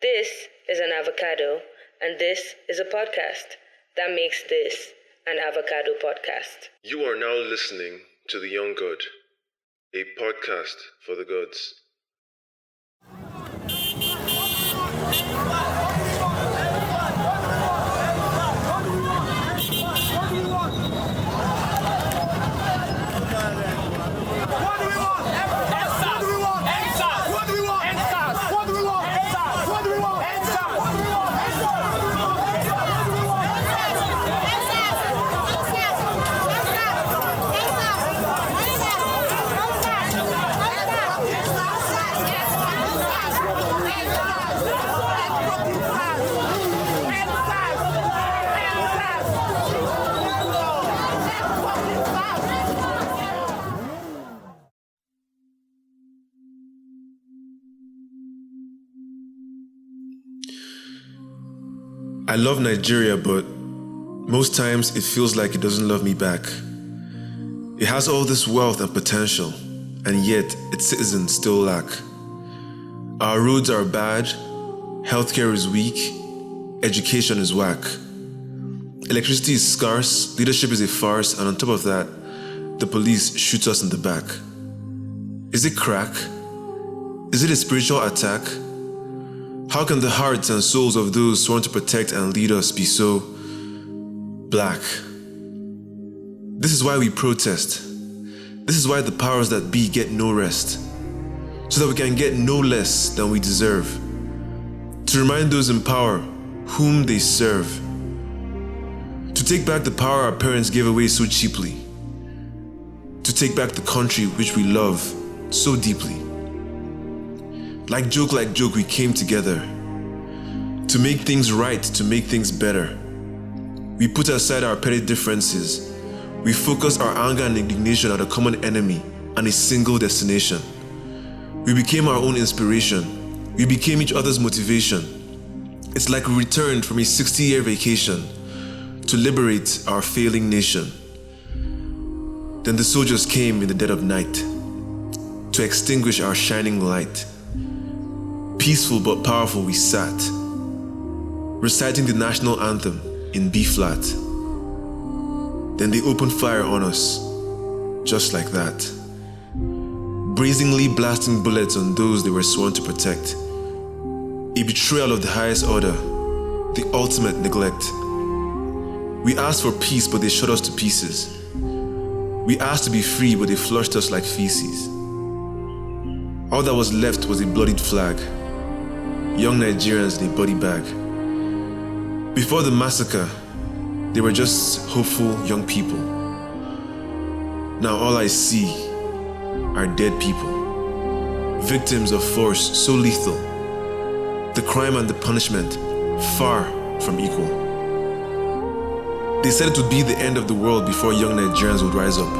This is an avocado, and this is a podcast. That makes this an avocado podcast. You are now listening to The Young Good, a podcast for the goods. I love Nigeria, but most times it feels like it doesn't love me back. It has all this wealth and potential, and yet its citizens still lack. Our roads are bad, healthcare is weak, education is whack. Electricity is scarce, leadership is a farce, and on top of that, the police shoot us in the back. Is it crack? Is it a spiritual attack? How can the hearts and souls of those sworn to protect and lead us be so black? This is why we protest. This is why the powers that be get no rest, so that we can get no less than we deserve. To remind those in power whom they serve. To take back the power our parents gave away so cheaply. To take back the country which we love so deeply. Like joke, we came together to make things right, to make things better. We put aside our petty differences. We focus our anger and indignation on a common enemy and a single destination. We became our own inspiration. We became each other's motivation. It's like we returned from a 60-year vacation to liberate our failing nation. Then the soldiers came in the dead of night to extinguish our shining light. Peaceful but powerful we sat, reciting the national anthem in B-flat. Then they opened fire on us, just like that. Brazenly blasting bullets on those they were sworn to protect. A betrayal of the highest order, the ultimate neglect. We asked for peace, but they shot us to pieces. We asked to be free, but they flushed us like feces. All that was left was a bloodied flag. Young Nigerians in a body bag. Before the massacre, they were just hopeful young people. Now all I see are dead people, victims of force so lethal, the crime and the punishment far from equal. They said it would be the end of the world before young Nigerians would rise up.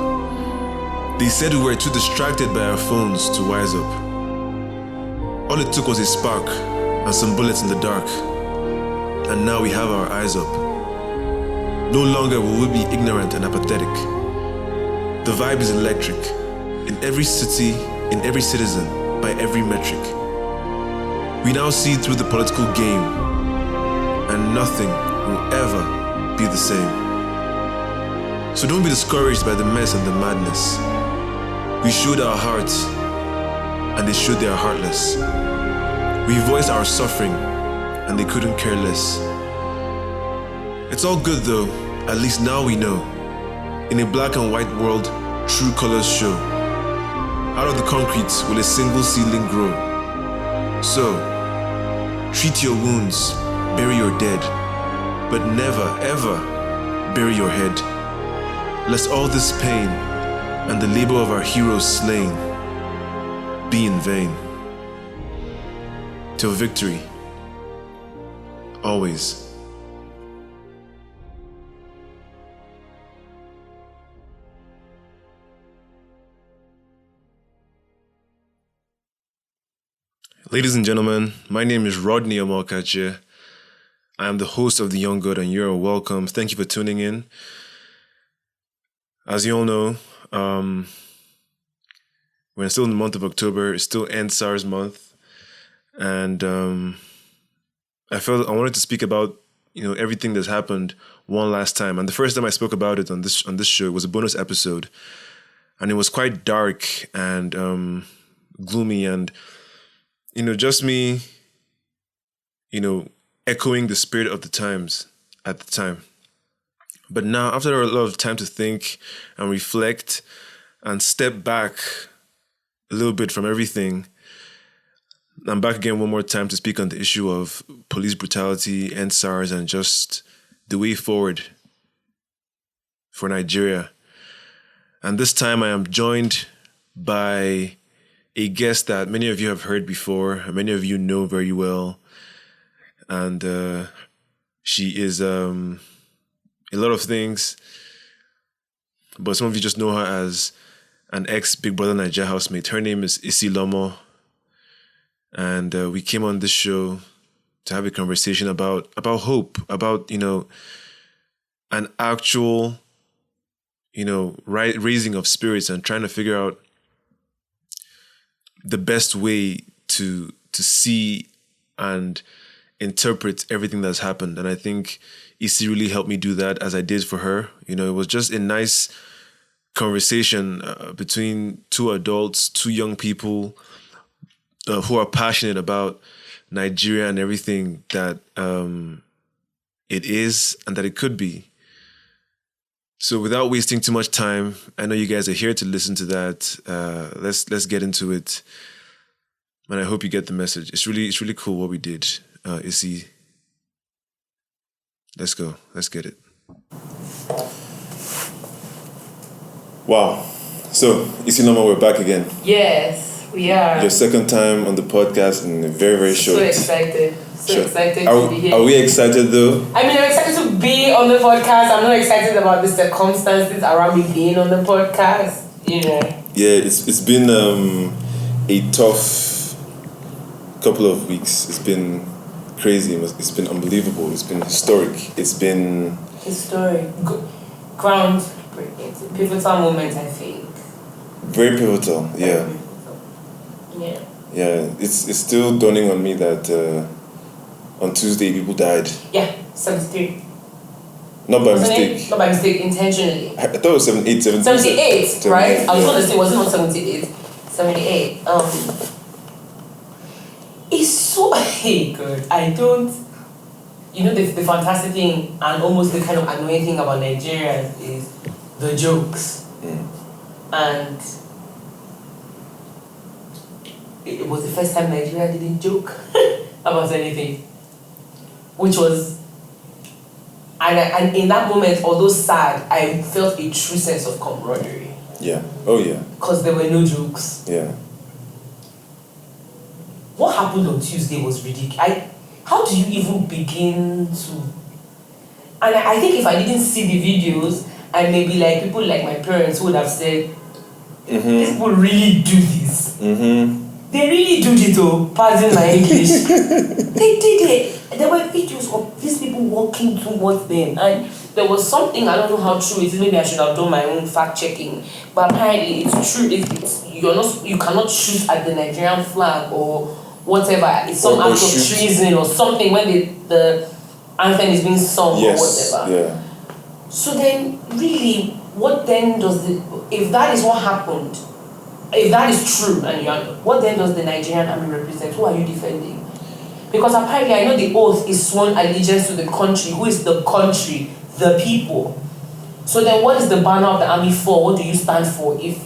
They said we were too distracted by our phones to wise up. All it took was a spark and some bullets in the dark, and now we have our eyes up. No longer will we be ignorant and apathetic. The vibe is electric, in every city, in every citizen, by every metric. We now see through the political game, and nothing will ever be the same. So don't be discouraged by the mess and the madness. We showed our hearts, and they showed they are heartless. We voiced our suffering, and they couldn't care less. It's all good though, at least now we know. In a black and white world, true colors show. Out of the concrete will a single seedling grow. So, treat your wounds, bury your dead, but never, ever bury your head. Lest all this pain and the labor of our heroes slain be in vain. Till victory, always. Ladies and gentlemen, my name is Rodney Amalkache. I am the host of The Young Good, and you're welcome. Thank you for tuning in. As you all know, we're still in the month of October. It's still ENDSARS month. And I felt I wanted to speak about, everything that's happened one last time. And the first time I spoke about it on this show was a bonus episode. And it was quite dark and gloomy and, just me, echoing the spirit of the times at the time. But now, after a lot of time to think and reflect and step back a little bit from everything, I'm back again one more time to speak on the issue of police brutality, ENDSARS, and just the way forward for Nigeria. And this time I am joined by a guest that many of you have heard before, and many of you know very well. And she is a lot of things, but some of you just know her as an ex-Big Brother Nigeria housemate. Her name is Isi Lomo. And we came on this show to have a conversation about hope, about, an actual, raising of spirits and trying to figure out the best way to see and interpret everything that's happened. And I think Isi really helped me do that, as I did for her. It was just a nice conversation between two adults, two young people who are passionate about Nigeria and everything that it is and that it could be. So without wasting too much time, I know you guys are here to listen to that. Let's get into it. And I hope you get the message. It's really cool what we did. Isi, let's go. Let's get it. Wow. So, Isi Lomo, we're back again. Yes, we are. Your second time on the podcast in a very, very short. So excited. Excited to be here. Are we excited though? I mean, I'm excited to be on the podcast. I'm not excited about the circumstances around me being on the podcast, Yeah, it's been a tough couple of weeks. It's been crazy. It's been unbelievable. It's been historic. It's been... Historic. Groundbreaking. Pivotal moment, I think. Very pivotal, yeah. Yeah. Yeah, it's still dawning on me that on Tuesday people died. Yeah, 73. Not by mistake. Not by mistake, intentionally. I thought it was 78. 78, right? I was going to say, was it not 78? 78. It's so good. I don't... the fantastic thing and almost the kind of annoying thing about Nigerians is the jokes. And it was the first time Nigeria didn't joke about anything. Which was... And in that moment, although sad, I felt a true sense of camaraderie. Yeah. Oh, yeah. Because there were no jokes. Yeah. What happened on Tuesday was ridiculous. How do you even begin to... And I think if I didn't see the videos, and maybe people like my parents would have said, these people really do this. They really do it, though. Pardon my English. They did it. There were videos of these people walking towards them, and there was something, I don't know how true it is. Maybe I should have done my own fact checking, but apparently it's true. You cannot shoot at the Nigerian flag or whatever. It's some act of treason or something when the anthem is being sung or whatever. Yeah. So then, really, what then does if that is what happened? If that is true, what then does the Nigerian army represent? Who are you defending? Because apparently I know the oath is sworn allegiance to the country. Who is the country? The people. So then what is the banner of the army for? What do you stand for? Do you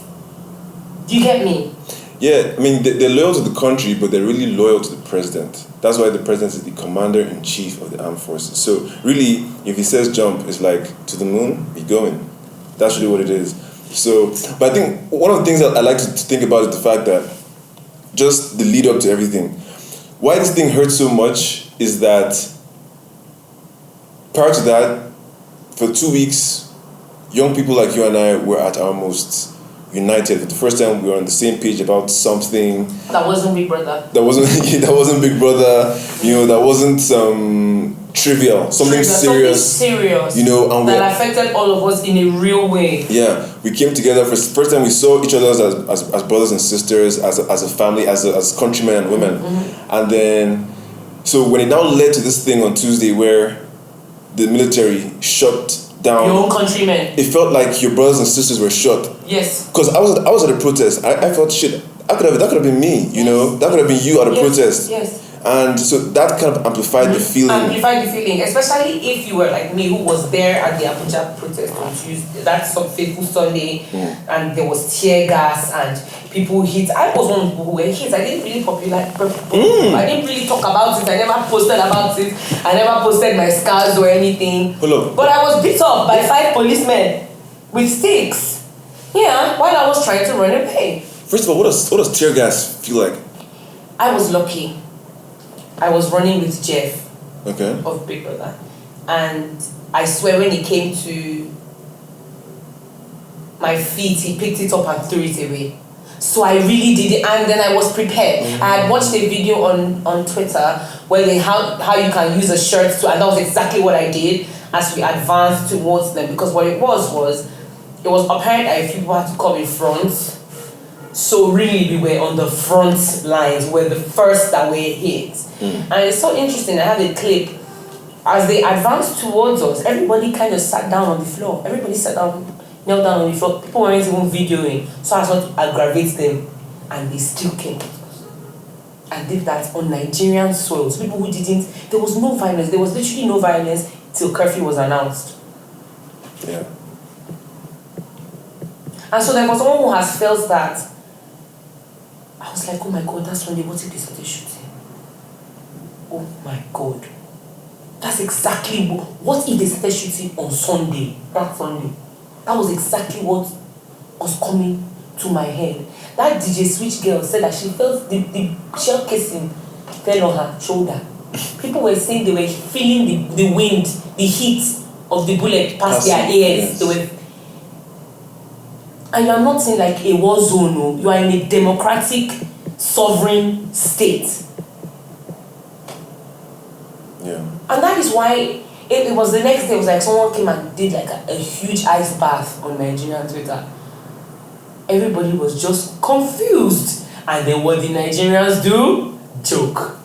get me? Yeah, I mean, they're loyal to the country, but they're really loyal to the president. That's why the president is the commander-in-chief of the armed forces. So really, if he says jump, it's like, to the moon, be going. That's really what it is. So, but I think one of the things that I like to think about is the fact that just the lead up to everything. Why this thing hurts so much is that prior to that, for 2 weeks, young people like you and I were at our most united. For the first time, we were on the same page about something. That wasn't Big Brother. That wasn't Big Brother. That wasn't trivial. Something serious. And that affected all of us in a real way. Yeah, we came together for the first time. We saw each other as brothers and sisters, as a family, as countrymen and women. And then So when it now led to this thing on Tuesday where the military shut down your own countrymen, it felt like your brothers and sisters were shot. yes. Because I was at a protest. I felt shit. That could have been me, you know. That could have been you at a protest. Yes. And so that kind of amplified the feeling. Amplified the feeling, especially if you were like me, who was there at the Abuja protest on Tuesday. That's some fateful Sunday, and there was tear gas and people hit. I was one of the people who were hit. I didn't really I didn't really talk about it. I never posted about it. I never posted my scars or anything. Hold on. But I was beat up by 5 policemen with sticks. Yeah, while I was trying to run away. First of all, what does tear gas feel like? I was lucky. I was running with Jeff. Okay. Of Big Brother. And I swear when it came to my feet, he picked it up and threw it away. So I really did it, and then I was prepared. I had watched a video on Twitter where how you can use a shirt to, and that was exactly what I did as we advanced towards them, because what it was it was apparent that if people had to come in front, so really we were on the front lines, we were the first that were hit. And it's so interesting. I have a clip. As they advanced towards us, everybody kind of sat down on the floor. Everybody sat down, knelt down on the floor. People weren't even videoing, so as not to aggravate them. And they still came. And did that on Nigerian soils. People who didn't, there was no violence. There was literally no violence till curfew was announced. Yeah. And so there was someone who has felt that. I was like, oh my God, that's Sunday. What if they started shooting? Oh my God. That's exactly what if they started shooting on Sunday, that Sunday. That was exactly what was coming to my head. That DJ Switch girl said that she felt the shell casing fell on her shoulder. People were saying they were feeling the wind, the heat of the bullet past their ears. Yes. And you are not in like a war zone, no. You are in a democratic, sovereign state. Yeah. And that is why it was the next day. It was like someone came and did like a huge ice bath on Nigerian Twitter. Everybody was just confused. And then what did Nigerians do? Joke.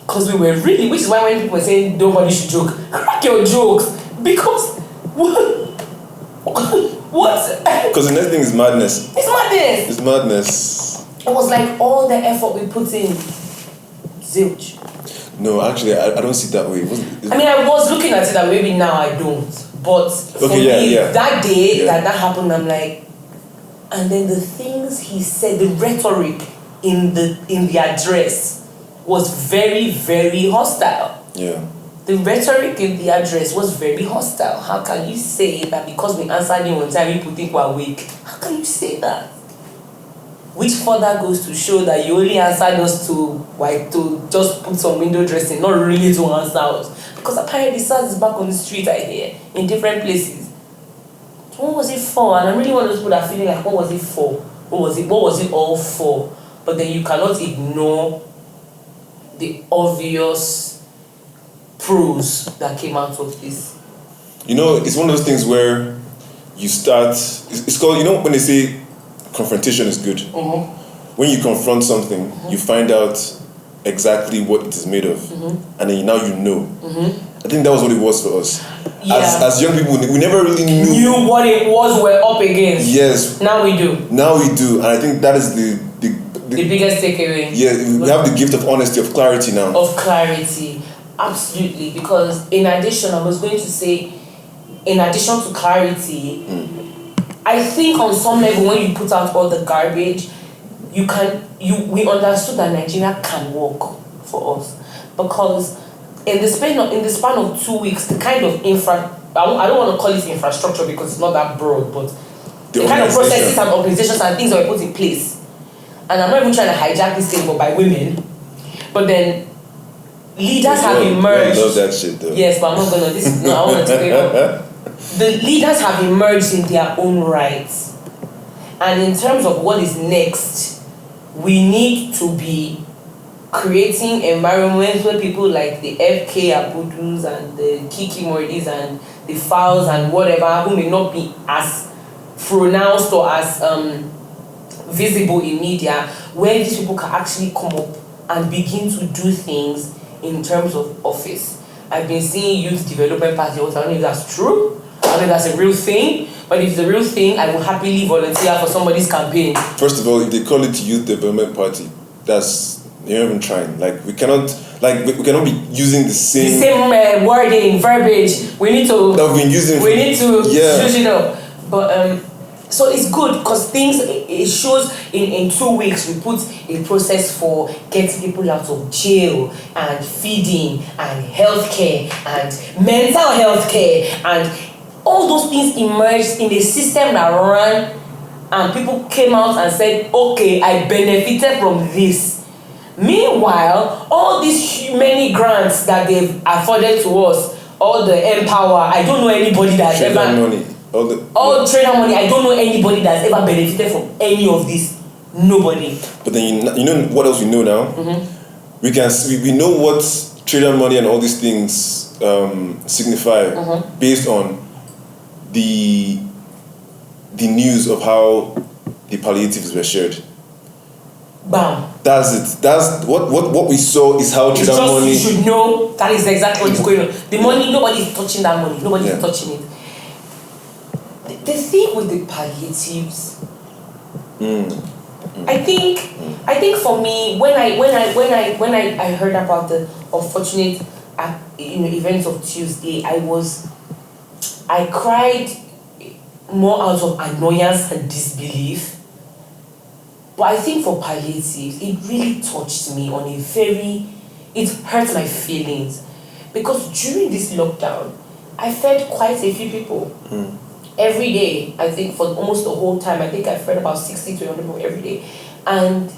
Because we were really, which is why when people were saying nobody should joke, crack your jokes. Because what? Because the next thing is madness. It's madness. It's madness. It was like all the effort we put in, zilch. No, actually, I don't see it that way. I mean, I was looking at it that maybe now I don't. But for me, that day that happened, I'm like, and then the things he said, the rhetoric in the address was very, very hostile. Yeah. The rhetoric in the address was very hostile. How can you say that because we answered you on time, people think we're weak? How can you say that? Which further goes to show that you only answered us to just put some window dressing, not really to answer us. Because apparently SARS is back on the street, I hear, in different places. So what was it for? And I'm really one of those people that are feeling like, what was it for? What was it all for? But then you cannot ignore the obvious pros that came out of this. You know, it's one of those things where you start, it's called, you know, when they say confrontation is good. Mm-hmm. When you confront something, you find out exactly what it is made of. And then now you know. I think that was what it was for us. Yeah. As young people, we never really knew what it was we're up against. Yes. Now we do. Now we do. And I think that is the biggest takeaway. Yeah, we have the gift of honesty, of clarity now. Of clarity. Absolutely. Because in addition, I was going to say, in addition to clarity, I think on some level when you put out all the garbage, we understood that Nigeria can work for us. Because in the span of 2 weeks, the kind of I don't want to call it infrastructure because it's not that broad, but the kind of processes and organizations and things that were put in place. And I'm not even trying to hijack this thing, but by women. But then leaders have emerged. I love that shit though. Yes, but I'm not gonna. I want to take it up. The leaders have emerged in their own rights, and in terms of what is next, we need to be creating environments where people like the FK Abudus and the Kiki Mordis and the Fowls and whatever, who may not be as pronounced or as visible in media, where these people can actually come up and begin to do things in terms of office. I've been seeing Youth Development Party. I don't know if that's true. I don't know if that's a real thing. But if it's a real thing, I will happily volunteer for somebody's campaign. First of all, if they call it Youth Development Party, that's, you're not even trying. Like, we cannot be using the same wording, verbiage. We need to. That we've been using. We need to yeah. switch it up. But so it's good because things, it shows in 2 weeks we put a process for getting people out of jail and feeding and healthcare and mental health care, and all those things emerged in a system that ran, and people came out and said, okay, I benefited from this. Meanwhile, all these many grants that they've afforded to us, all the Empower, I don't know anybody that's ever money. All trainer money, I don't know anybody that's ever benefited from any of this. Nobody. But then you know what else we know now? Mm-hmm. We know what trainer money and all these things signify based on the news of how the palliatives were shared. Bam. That's it. That's what we saw is how trainer money. You should know that is exactly what's going on. The money, nobody is touching that money. Nobody is touching it. The thing with the palliatives, I think for me, when I heard about the unfortunate events of Tuesday, I cried more out of annoyance and disbelief. But I think for palliatives, it really touched me on it hurt my feelings, because during this lockdown, I fed quite a few people. Every day, I think for almost the whole time, I think I fed about 60 to 100 people every day. And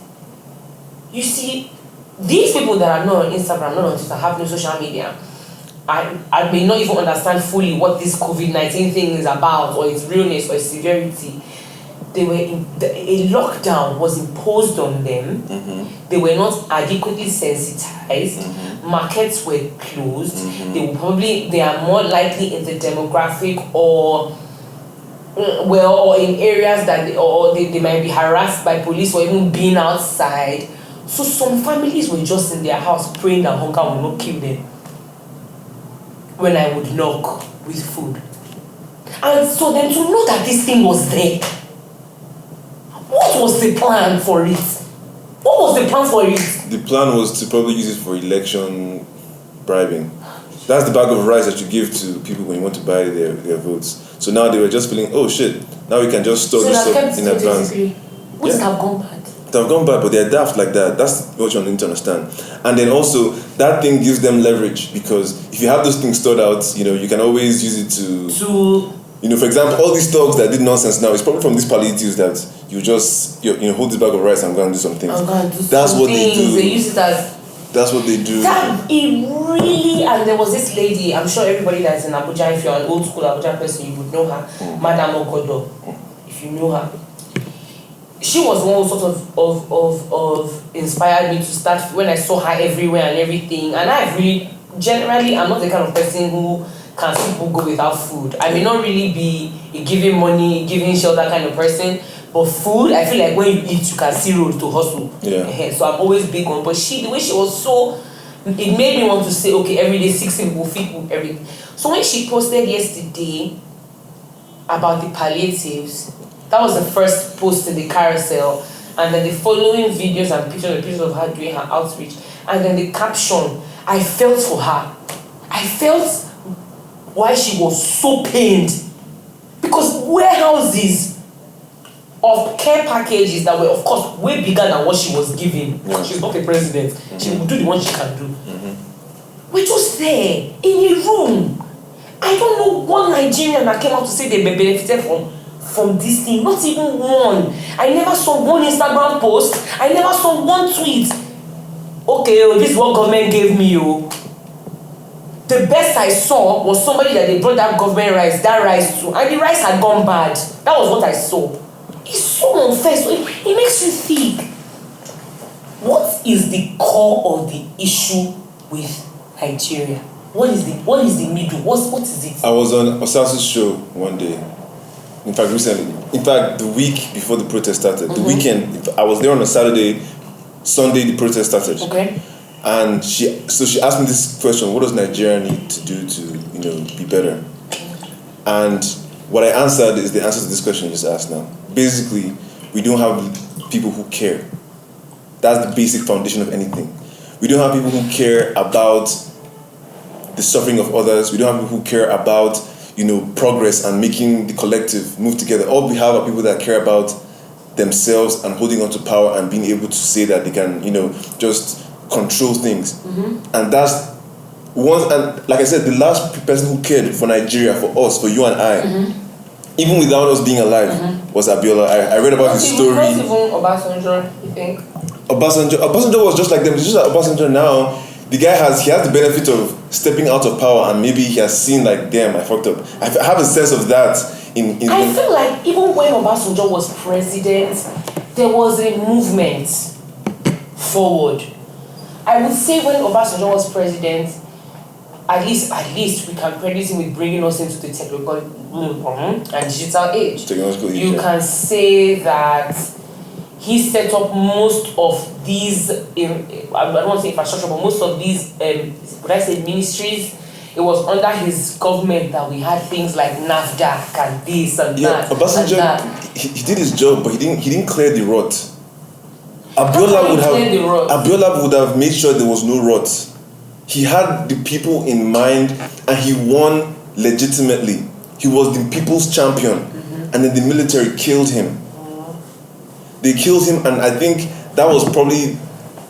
you see, these people that are not on Instagram, not on Twitter, have no social media, I may not even understand fully what this COVID-19 thing is about, or its realness, or its severity. A lockdown was imposed on them. They were not adequately sensitized. Markets were closed. They are more likely in the demographic or in areas that they might be harassed by police or even being outside. So some families were just in their house praying that hunger will not kill them when I would knock with food. And so then to know that this thing was there, what was the plan for it? What was the plan for it? The plan was to probably use it for election bribing. That's the bag of rice that you give to people when you want to buy their votes. So now they were just feeling, oh shit, now we can just store this up in advance. Would it have gone bad? It have gone bad, but they're daft like that. That's what you need to understand. And then also, that thing gives them leverage, because if you have those things stored out, you can always use it to for example, all these thugs that did nonsense now, it's probably from these palliatives that you just, hold this bag of rice and go and do some things. That's what they do. They use it as... That's what they do. And there was this lady, I'm sure everybody that's in Abuja, if you're an old school Abuja person, you would know her, Madam Okodo, if you know her. She was one who sort of inspired me to start, when I saw her everywhere and everything. And generally, I'm not the kind of person who can see people go without food. I may not really be a giving money, giving shelter kind of person, but food, I feel like when you eat, you can see road to hustle. Yeah. So I'm always big on. But the way she was so, it made me want to say, okay, every day 60 people feed people, everything. So when she posted yesterday about the palliatives, that was the first post in the carousel, and then the following videos and pictures of her doing her outreach, and then the caption, I felt for her. I felt why she was so pained, because warehouses of care packages that were, of course, way bigger than what she was giving. She's not a president. She will do the one she can do. We're just there in a room. I don't know one Nigerian that came out to say they benefited from this thing. Not even one. I never saw one Instagram post. I never saw one tweet. Okay, this is what government gave me. The best I saw was somebody that they brought that rice to, and the rice had gone bad. That was what I saw. It's so unfair. So it makes you think, what is the core of the issue with Nigeria? What is the middle? What is it? I was on Osasu's show one day. In fact, recently. In fact, the week before the protest started. The weekend. I was there on a Saturday. Sunday, the protest started. Okay. And she asked me this question: what does Nigeria need to do to, be better? And what I answered is the answer to this question you just asked now. Basically, we don't have people who care. That's the basic foundation of anything. We don't have people who care about the suffering of others. We don't have people who care about, progress and making the collective move together. All we have are people that care about themselves and holding on to power and being able to say that they can, just control things. Mm-hmm. And that's once, and like I said, the last person who cared for Nigeria, for us, for you and I, even without us being alive, was Abiola. I read about his story. Not even Obasanjo, you think? Obasanjo was just like them. It's just that Obasanjo now, the guy has the benefit of stepping out of power, and maybe he has seen like, damn, I fucked up. I have a sense of that I feel like even when Obasanjo was president, there was a movement forward. I would say when Obasanjo was president, at least we can credit him with bringing us into the technological and digital age. You can say that he set up most of these, I don't want to say infrastructure, but most of these, would I say ministries? It was under his government that we had things like NAFDAC and this and that. Obasanjo, he did his job, but he didn't clear the rot. Abiola would have made sure there was no rot. He had the people in mind, and he won legitimately. He was the people's champion, and then the military killed him. They killed him, and I think that was probably,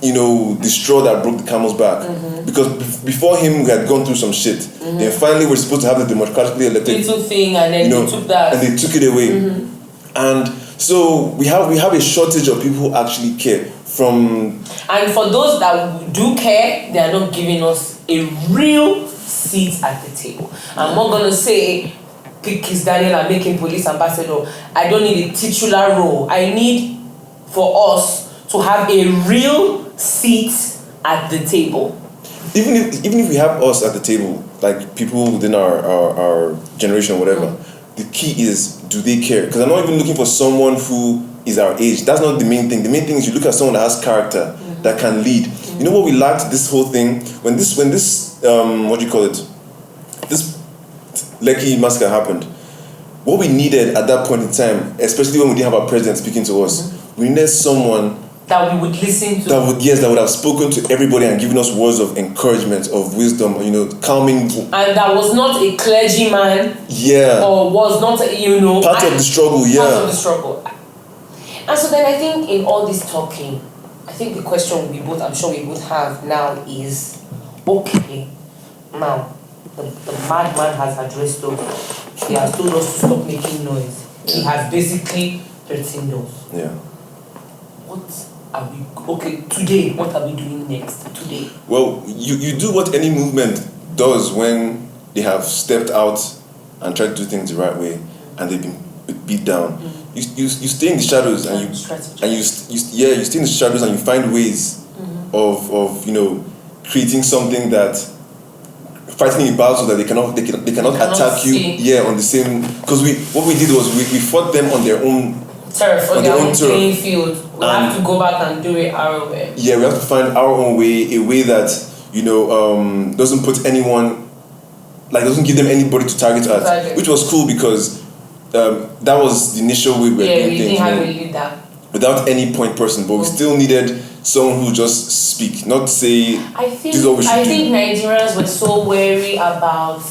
the straw that broke the camel's back. Because before him, we had gone through some shit. Then finally, we're supposed to have the democratically elected little thing, and then they took that, and they took it away. And so we have a shortage of people who actually care. And for those that do care, they are not giving us a real seat at the table. I'm not gonna say pick Kiss Daniel and make him police ambassador. I don't need a titular role. I need for us to have a real seat at the table. Even if we have us at the table, like people within our generation or whatever, the key is, do they care? Because I'm not even looking for someone who is our age. That's not the main thing. The main thing is you look at someone that has character, that can lead. You know what we lacked this whole thing? When this this Lekki massacre happened, what we needed at that point in time, especially when we didn't have our president speaking to us, we needed someone that we would listen to. That would have spoken to everybody and given us words of encouragement, of wisdom, calming. And that was not a clergyman. Yeah. Or was not, part of the struggle. Yeah. Part of the struggle. And so then I think in all this talking, I think the question I'm sure we both have now is, okay, now the madman has addressed us. He has told us to stop making noise. He has basically threatened us. Yeah. Today, what are we doing next? Today? Well, you do what any movement does when they have stepped out and tried to do things the right way and they've been beat down. You stay in the shadows and you stay in the shadows and you find ways of creating something that fighting a battle that they cannot attack you on the same, because what we did was we fought them on their own turf, on their own playing field. We have to go back and do it our way. Yeah, we have to find our own way, a way that doesn't put anyone, doesn't give them anybody to target at, which was cool because that was the initial way we were doing things. Yeah, we didn't have a leader. Without any point person, but we still needed someone who just speak, not say this is what we should do. I think Nigerians were so wary about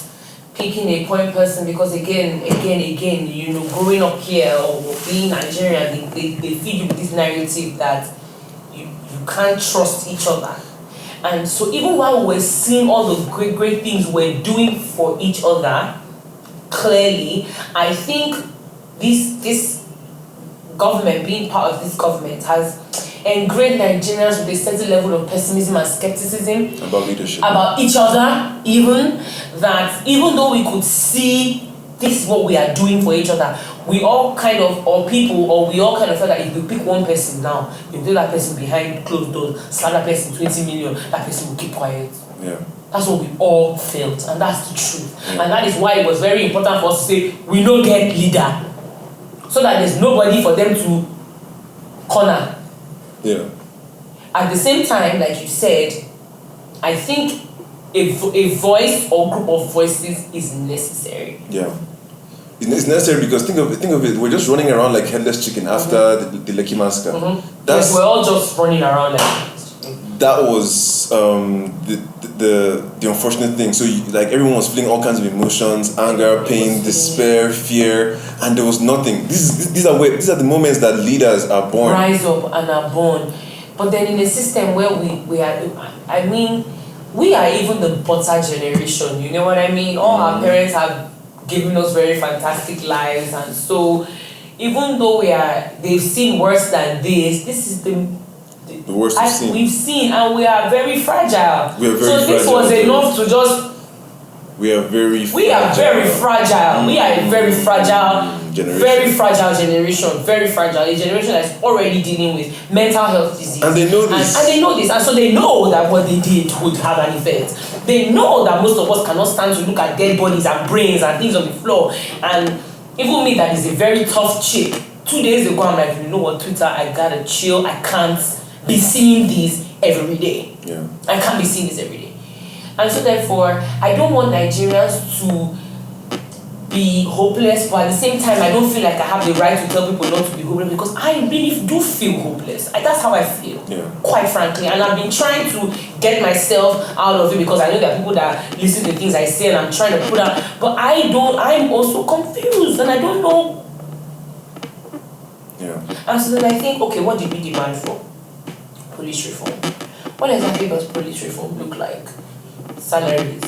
picking a point person because again, growing up here or being Nigerian, they feed you with this narrative that you can't trust each other. And so even while we're seeing all the great things we're doing for each other, clearly, I think this government, being part of this government, has engraved Nigerians with a certain level of pessimism and skepticism about leadership, about each other, even though we could see this is what we are doing for each other, we all kind of felt that if we pick one person now, if we do that person behind closed doors, slap that person 20 million, that person will keep quiet. Yeah. That's what we all felt, and that's the truth. Yeah. And that is why it was very important for us to say, we don't get leader, so that there's nobody for them to corner. Yeah. At the same time, like you said, I think a voice or group of voices is necessary. Yeah. It's necessary because think of it. We're just running around like headless chicken after the Lekki massacre. Yes, we're all just running around like. That was the unfortunate thing. So like everyone was feeling all kinds of emotions: anger, pain, despair, fear, and there was nothing. These are the moments that leaders are born. Rise up and are born. But then in a system where we are, I mean, we are even the butter generation. You know what I mean? All our parents have given us very fantastic lives, and so even though they've seen worse than this is the worst we've seen, and we are very fragile. So this was enough to just. We are very fragile. We are a very fragile generation. Very fragile generation. Very fragile. A generation that's already dealing with mental health disease. And they know this. And so they know that what they did would have an effect. They know that most of us cannot stand to look at dead bodies and brains and things on the floor. And even me, that is a very tough chick. 2 days ago, I'm like, you know what, Twitter, I gotta chill. I can't be seeing this every day. Yeah. I can't be seeing this every day. And so therefore, I don't want Nigerians to be hopeless, but at the same time, I don't feel like I have the right to tell people not to be hopeless, because I really do feel hopeless. That's how I feel, quite frankly. And I've been trying to get myself out of it, because I know there are people that listen to things I say and I'm trying to put out, but I'm also confused and I don't know. Yeah. And so then I think, okay, what did we demand for? Police reform. What exactly does police reform look like? Salaries.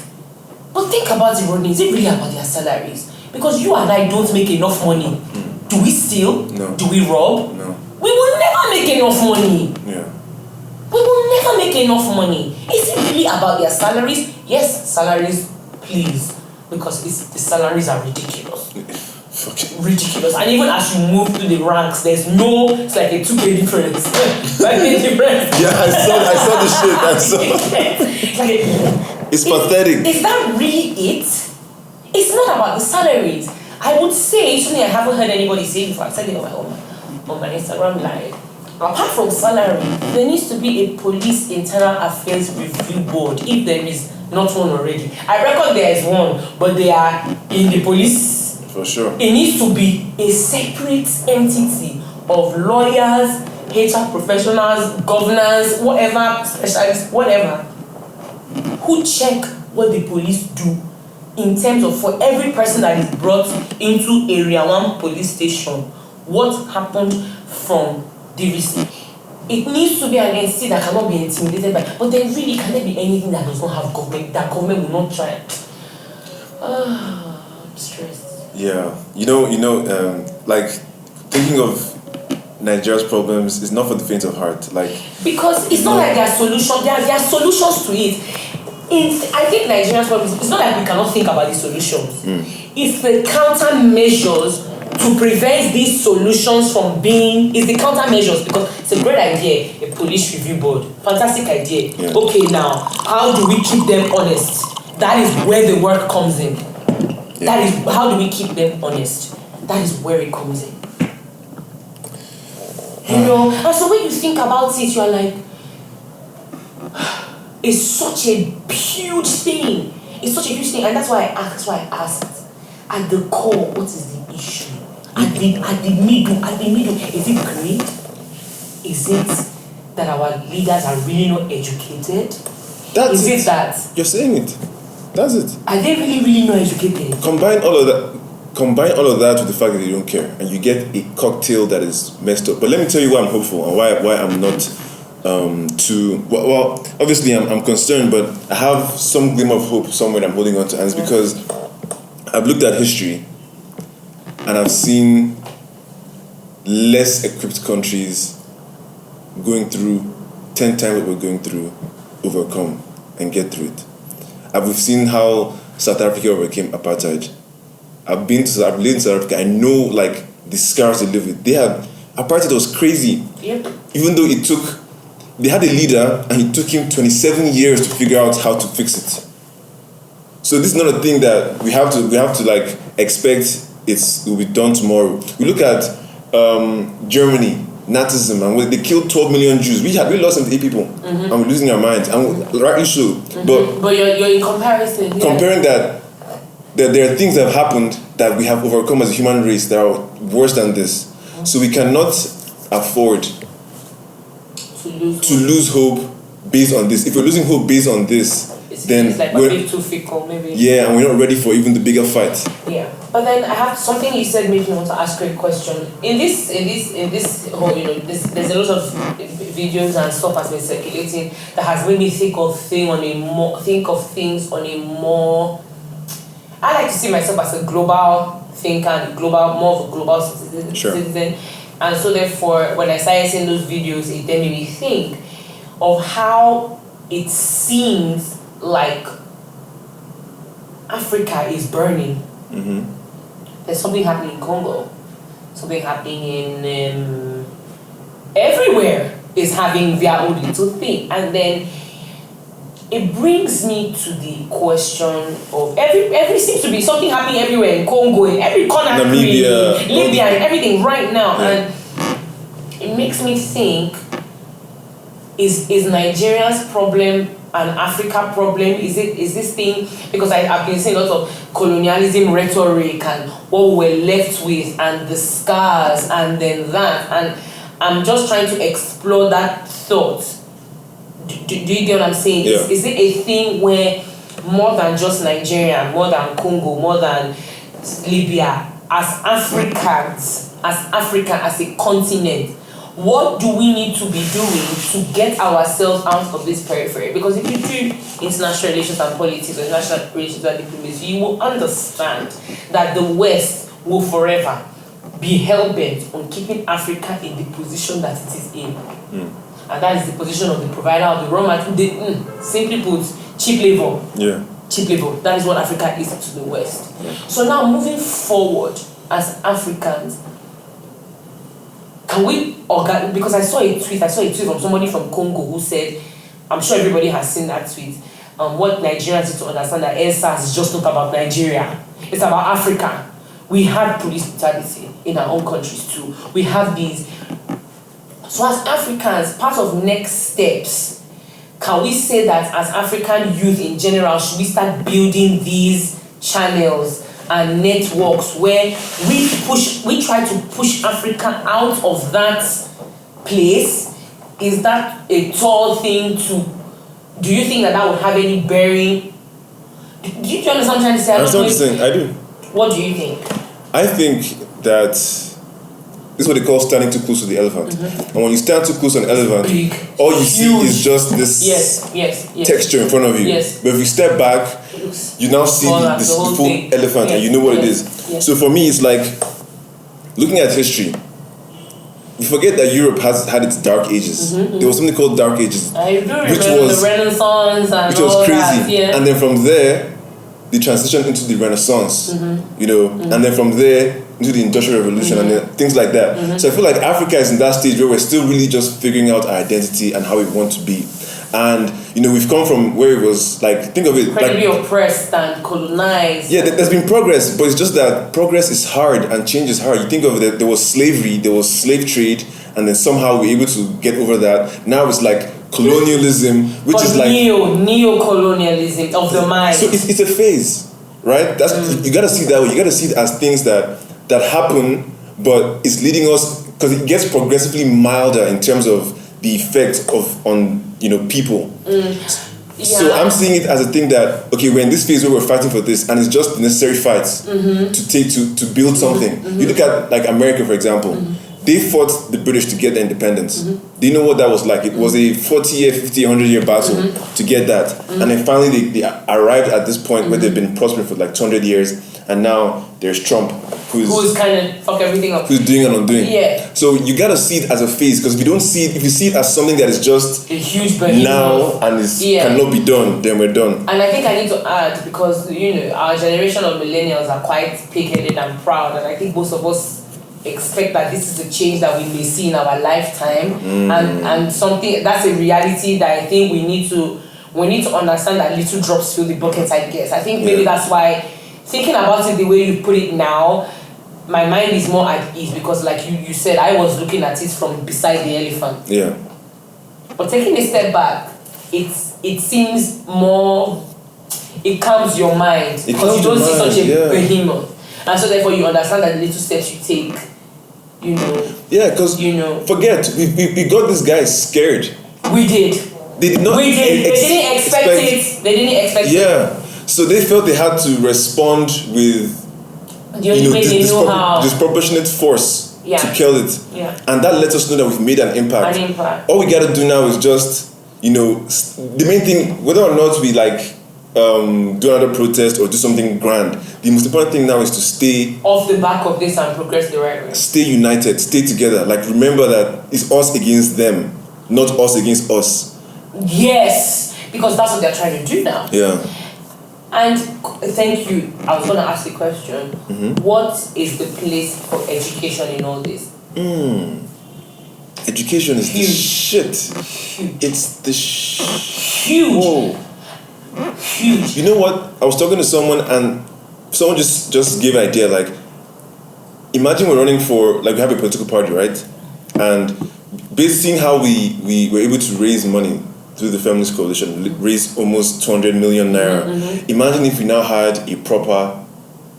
But think about it, Rodney. Is it really about their salaries? Because you and I don't make enough money. Do we steal? No. Do we rob? No. We will never make enough money. Yeah. We will never make enough money. Is it really about their salaries? Yes, salaries, please. Because the salaries are ridiculous. Ridiculous. And even as you move through the ranks, it's like a 2K difference. Like a difference. Yeah, I saw the shit. It's pathetic. Is that really it? It's not about the salaries. I would say something I haven't heard anybody say before. I said it on my Instagram live. Apart from salary, there needs to be a police internal affairs review board, if there is not one already. I reckon there is one, but they are in the police. For sure. It needs to be a separate entity of lawyers, HR professionals, governors, whatever, specialists, whatever, who check what the police do in terms of, for every person that is brought into Area 1 police station, what happened from the receipt. It needs to be an entity that cannot be intimidated by, but then really, can there be anything that does not have government, that government will not try? I'm stressed. Yeah, like thinking of Nigeria's problems is not for the faint of heart. Because it's not like there are solutions. There are solutions to it. I think Nigeria's problems. It's not like we cannot think about these solutions. It's the countermeasures to prevent these solutions from being. It's the countermeasures, because it's a great idea. A police review board, fantastic idea. Yeah. Okay, now how do we keep them honest? That is where the work comes in. That is, how do we keep them honest? That is where it comes in. And so when you think about it, you're like, it's such a huge thing. It's such a huge thing, and that's why I asked. At the core, what is the issue? At the middle, is it greed? Is it that our leaders are really not educated? Is it that you're saying it? That's it. Are they really, really not educated? Combine all of that with the fact that they don't care, and you get a cocktail that is messed up. But let me tell you why I'm hopeful and why I'm not too well. Obviously, I'm concerned, but I have some glimmer of hope somewhere that I'm holding on to, and it's because I've looked at history and I've seen less equipped countries going through 10 times what we're going through, overcome and get through it. We've seen how South Africa overcame apartheid. I've lived in South Africa. I know the scars they live with. Apartheid was crazy. Yep. Even though they had a leader and it took him 27 years to figure out how to fix it. So this is not a thing that we have to expect it will be done tomorrow. We look at Germany Nazism, and they killed 12 million Jews. We lost 78 people, and we're losing our minds, and rightly so. But you're in comparison. Yeah. Comparing that there are things that have happened that we have overcome as a human race that are worse than this. So we cannot afford to lose hope based on this. If we're losing hope based on this, then it's like a bit too fickle, maybe. Yeah, and we're not ready for even the bigger fight. Yeah, but then I have something you said made me want to ask you a question. In this whole, there's a lot of videos and stuff has been circulating that has made me think of things on a more. I like to see myself as a global thinker, more of a global citizen. And so therefore, when I started seeing those videos, it then made me think of how it seems like Africa is burning. There's something happening in Congo, something happening in everywhere is having their own little thing, and then it brings me to the question of every seems to be something happening everywhere in Congo, in every corner, Namibia, Libya, and everything right now, yeah. And it makes me think: is Nigeria's problem an Africa problem? Is this thing, because I've been seeing a lot of colonialism rhetoric and what we were left with and the scars and then that, and I'm just trying to explore that thought. Do you get what I'm saying? Yeah. Is it a thing where more than just Nigeria, more than Congo, more than Libya, as Africans, as Africa, as a continent, what do we need to be doing to get ourselves out of this periphery? Because if you do international relations and politics, or international relations and diplomacy, you will understand that the West will forever be hell-bent on keeping Africa in the position that it is in. And that is the position of the provider of the raw material. Simply put, cheap labor. Yeah. Cheap labor. That is what Africa is to the West. Yeah. So now moving forward as Africans, can we because I saw a tweet from somebody from Congo who said, I'm sure everybody has seen that tweet, what Nigerians need to understand that ENDSARS is just not about Nigeria. It's about Africa. We have police brutality in our own countries too. We have these. So as Africans, part of next steps, can we say that as African youth in general, should we start building these channels and networks where we try to push Africa out of that place? Is that a tall thing to? Do you think that would have any bearing? Do you understand what I'm trying to say? I understand what you're saying. I do. What do you think? I think that this is what they call standing too close to the elephant. And when you stand too close to an elephant, all you see is just this texture in front of you. Yes. But if you step back, you now see the full elephant, and you know what it is. Yes. So for me, it's like looking at history. We forget that Europe has had its dark ages. There was something called dark ages, I do remember the Renaissance and which was all crazy. That, yeah. And then from there, the transition into the Renaissance, and then from there into the Industrial Revolution and then things like that. So I feel like Africa is in that stage where we're still really just figuring out our identity and how we want to be. And we've come from where it was like, think of it incredibly oppressed and colonized. Yeah, there's been progress, but it's just that progress is hard and change is hard. You think of it, there was slavery, there was slave trade, and then somehow we were able to get over that. Now it's like colonialism, which is like neo-colonialism of the mind. So it's a phase, right? That's you gotta see that way. You gotta see it as things that happen, but it's leading us, because it gets progressively milder in terms of the effect on people. So I'm seeing it as a thing that, okay, we're in this phase where we're fighting for this, and it's just the necessary fights to take to build something. You look at like America, for example. They fought the British to get their independence. Do you know what that was like? It was a 40-year, 50, 100-year battle to get that. And then finally they arrived at this point where they've been prospering for like 200 years. And now there's Trump, who's kind of fuck everything up. Who's doing and undoing. Yeah. So you gotta see it as a phase, because if you see it as something that is just a huge behemoth now and cannot be done, then we're done. And I think I need to add, because our generation of millennials are quite pig-headed and proud, and I think most of us expect that this is a change that we may see in our lifetime, and something that's a reality that I think we need to understand, that little drops fill the bucket, I guess. I think maybe that's why, thinking about it the way you put it now, my mind is more at ease because, like you said, I was looking at it from beside the elephant. Yeah. But taking a step back, it seems more. It calms your mind because you don't see such a behemoth, and so therefore you understand that the little steps you take, Yeah, because forget we got these guys scared. We did. They did not. We did. They didn't expect it. They didn't expect it. Yeah. So they felt they had to respond with the only way they know how. Disproportionate force to kill it. Yeah. And that lets us know that we've made an impact. All we gotta do now is just, the main thing, whether or not we do another protest or do something grand, the most important thing now is to stay off the back of this and progress the right way. Stay united, stay together. Like, remember that it's us against them, not us against us. Yes, because that's what they're trying to do now. Yeah. And thank you. I was going to ask the question. Mm-hmm. What is the place for education in all this? Education is huge. The shit. Huge. It's the huge. Whoa. Huge. You know what? I was talking to someone and someone just gave an idea. Like, imagine we're running for, we have a political party, right? And based on how we were able to raise money through the Feminist Coalition, raise almost 200 million naira. Mm-hmm. Imagine if we now had a proper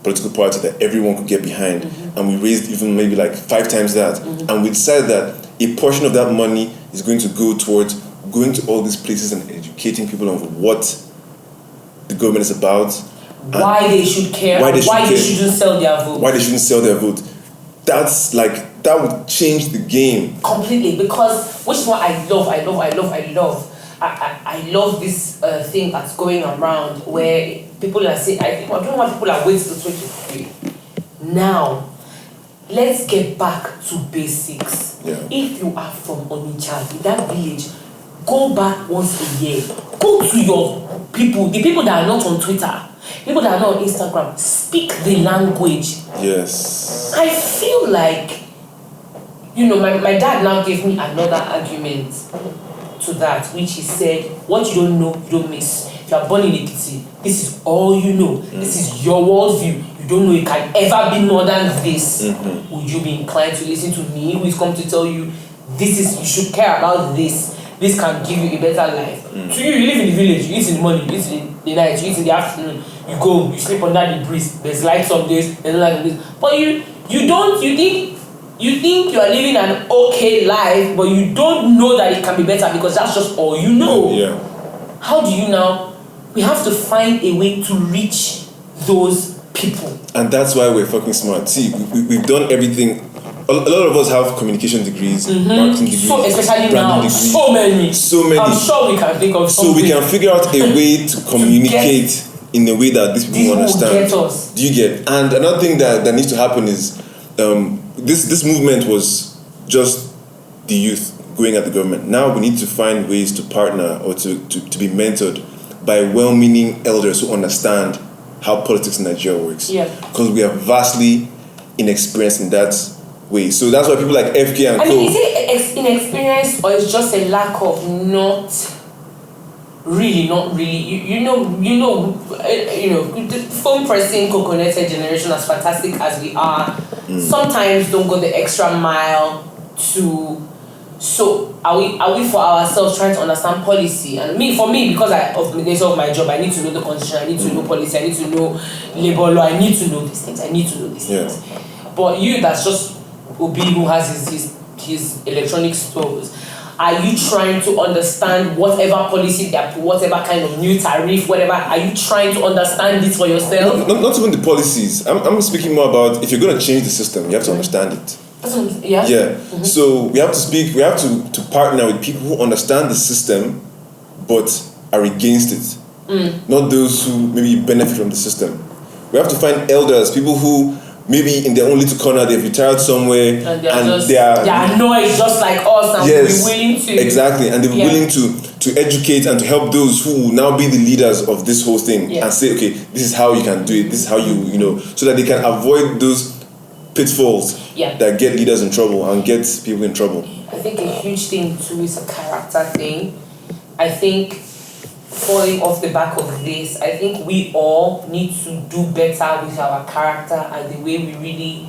political party that everyone could get behind, and we raised even maybe 5 times that, and we decided that a portion of that money is going to go towards going to all these places and educating people on what the government is about, why they should care, why they shouldn't sell their vote. Why they shouldn't sell their vote. That's that would change the game completely, because which is what I love. I love this thing that's going around where people are saying, I don't know why people are waiting to 23. Now, let's get back to basics. Yeah. If you are from Onitsha, in that village, go back once a year. Go to your people, the people that are not on Twitter, people that are not on Instagram, speak the language. Yes. I feel like, my dad now gave me another argument to that, which he said, what you don't know, you don't miss. If you are born in Lekki, this is all you know. This is your worldview. You don't know it can ever be more than this. Would you be inclined to listen to me, who is come to tell you, you should care about this. This can give you a better life. So you live in the village, you eat in the morning, you eat in the night, you eat in the afternoon, you go, you sleep under the breeze. There's light some days, there's no light some days. But you think you are living an okay life, but you don't know that it can be better because that's just all you know. Yeah. How do you now? We have to find a way to reach those people. And that's why we're fucking smart. See, we've done everything. A lot of us have communication degrees, marketing degrees, so especially now, degrees, so many. I'm sure we can think of something. So we can figure out a way to communicate in a way that these people understand. Get us. Do you get? And another thing that needs to happen is this movement was just the youth going at the government. Now we need to find ways to partner or to be mentored by well-meaning elders who understand how politics in Nigeria works. Yeah. Because we are vastly inexperienced in that way. So that's why people like FK and I mean, is it inexperience or it's just a lack of not really? The phone pressing co-connected generation, as fantastic as we are, sometimes don't go the extra mile to. So are we for ourselves trying to understand policy? And for me, because of the nature of my job, I need to know the constitution, I need to know policy, I need to know labor law, I need to know these things, things. But you that's just Obi who has his electronic stores, are you trying to understand whatever policy whatever kind of new tariff, whatever, are you trying to understand it for yourself? Not even the policies. I'm speaking more about if you're going to change the system, you have to understand it. Yeah. Mm-hmm. So we have to partner with people who understand the system but are against it. Not those who maybe benefit from the system. We have to find elders, people who maybe in their own little corner they've retired somewhere and they are annoyed just like us and will be willing to exactly, and they're willing to educate and to help those who will now be the leaders of this whole thing and say, okay, this is how you can do it, this is how you so that they can avoid those pitfalls that get leaders in trouble and get people in trouble. I think a huge thing too is a character thing. I think falling off the back of this, I think we all need to do better with our character and the way we really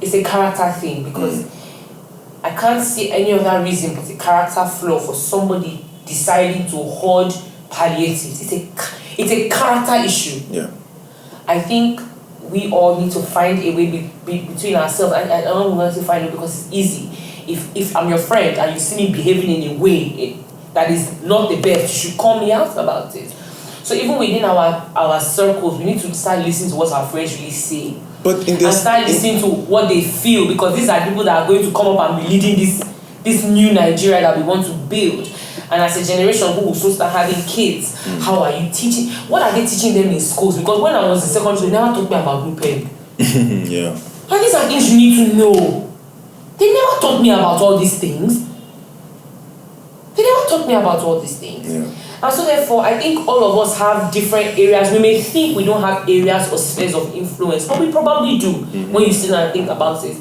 it's a character thing, because I can't see any other reason but a character flaw for somebody deciding to hoard palliatives. It's a character issue. Yeah. I think we all need to find a way between ourselves. I don't want to find it because it's easy. If I'm your friend and you see me behaving in a way that is not the best, you should call me out about it. So even within our circles, we need to start listening to what our friends really say. But in this, and start listening to what they feel, because these are people that are going to come up and be leading this new Nigeria that we want to build. And as a generation who will soon start having kids, how are you teaching? What are they teaching them in schools? Because when I was in secondary school, they never taught me about group peg. Yeah. And these are things you need to know. They never taught me about all these things. Yeah. And so therefore, I think all of us have different areas. We may think we don't have areas or spheres of influence, but we probably do when you sit down and think about it.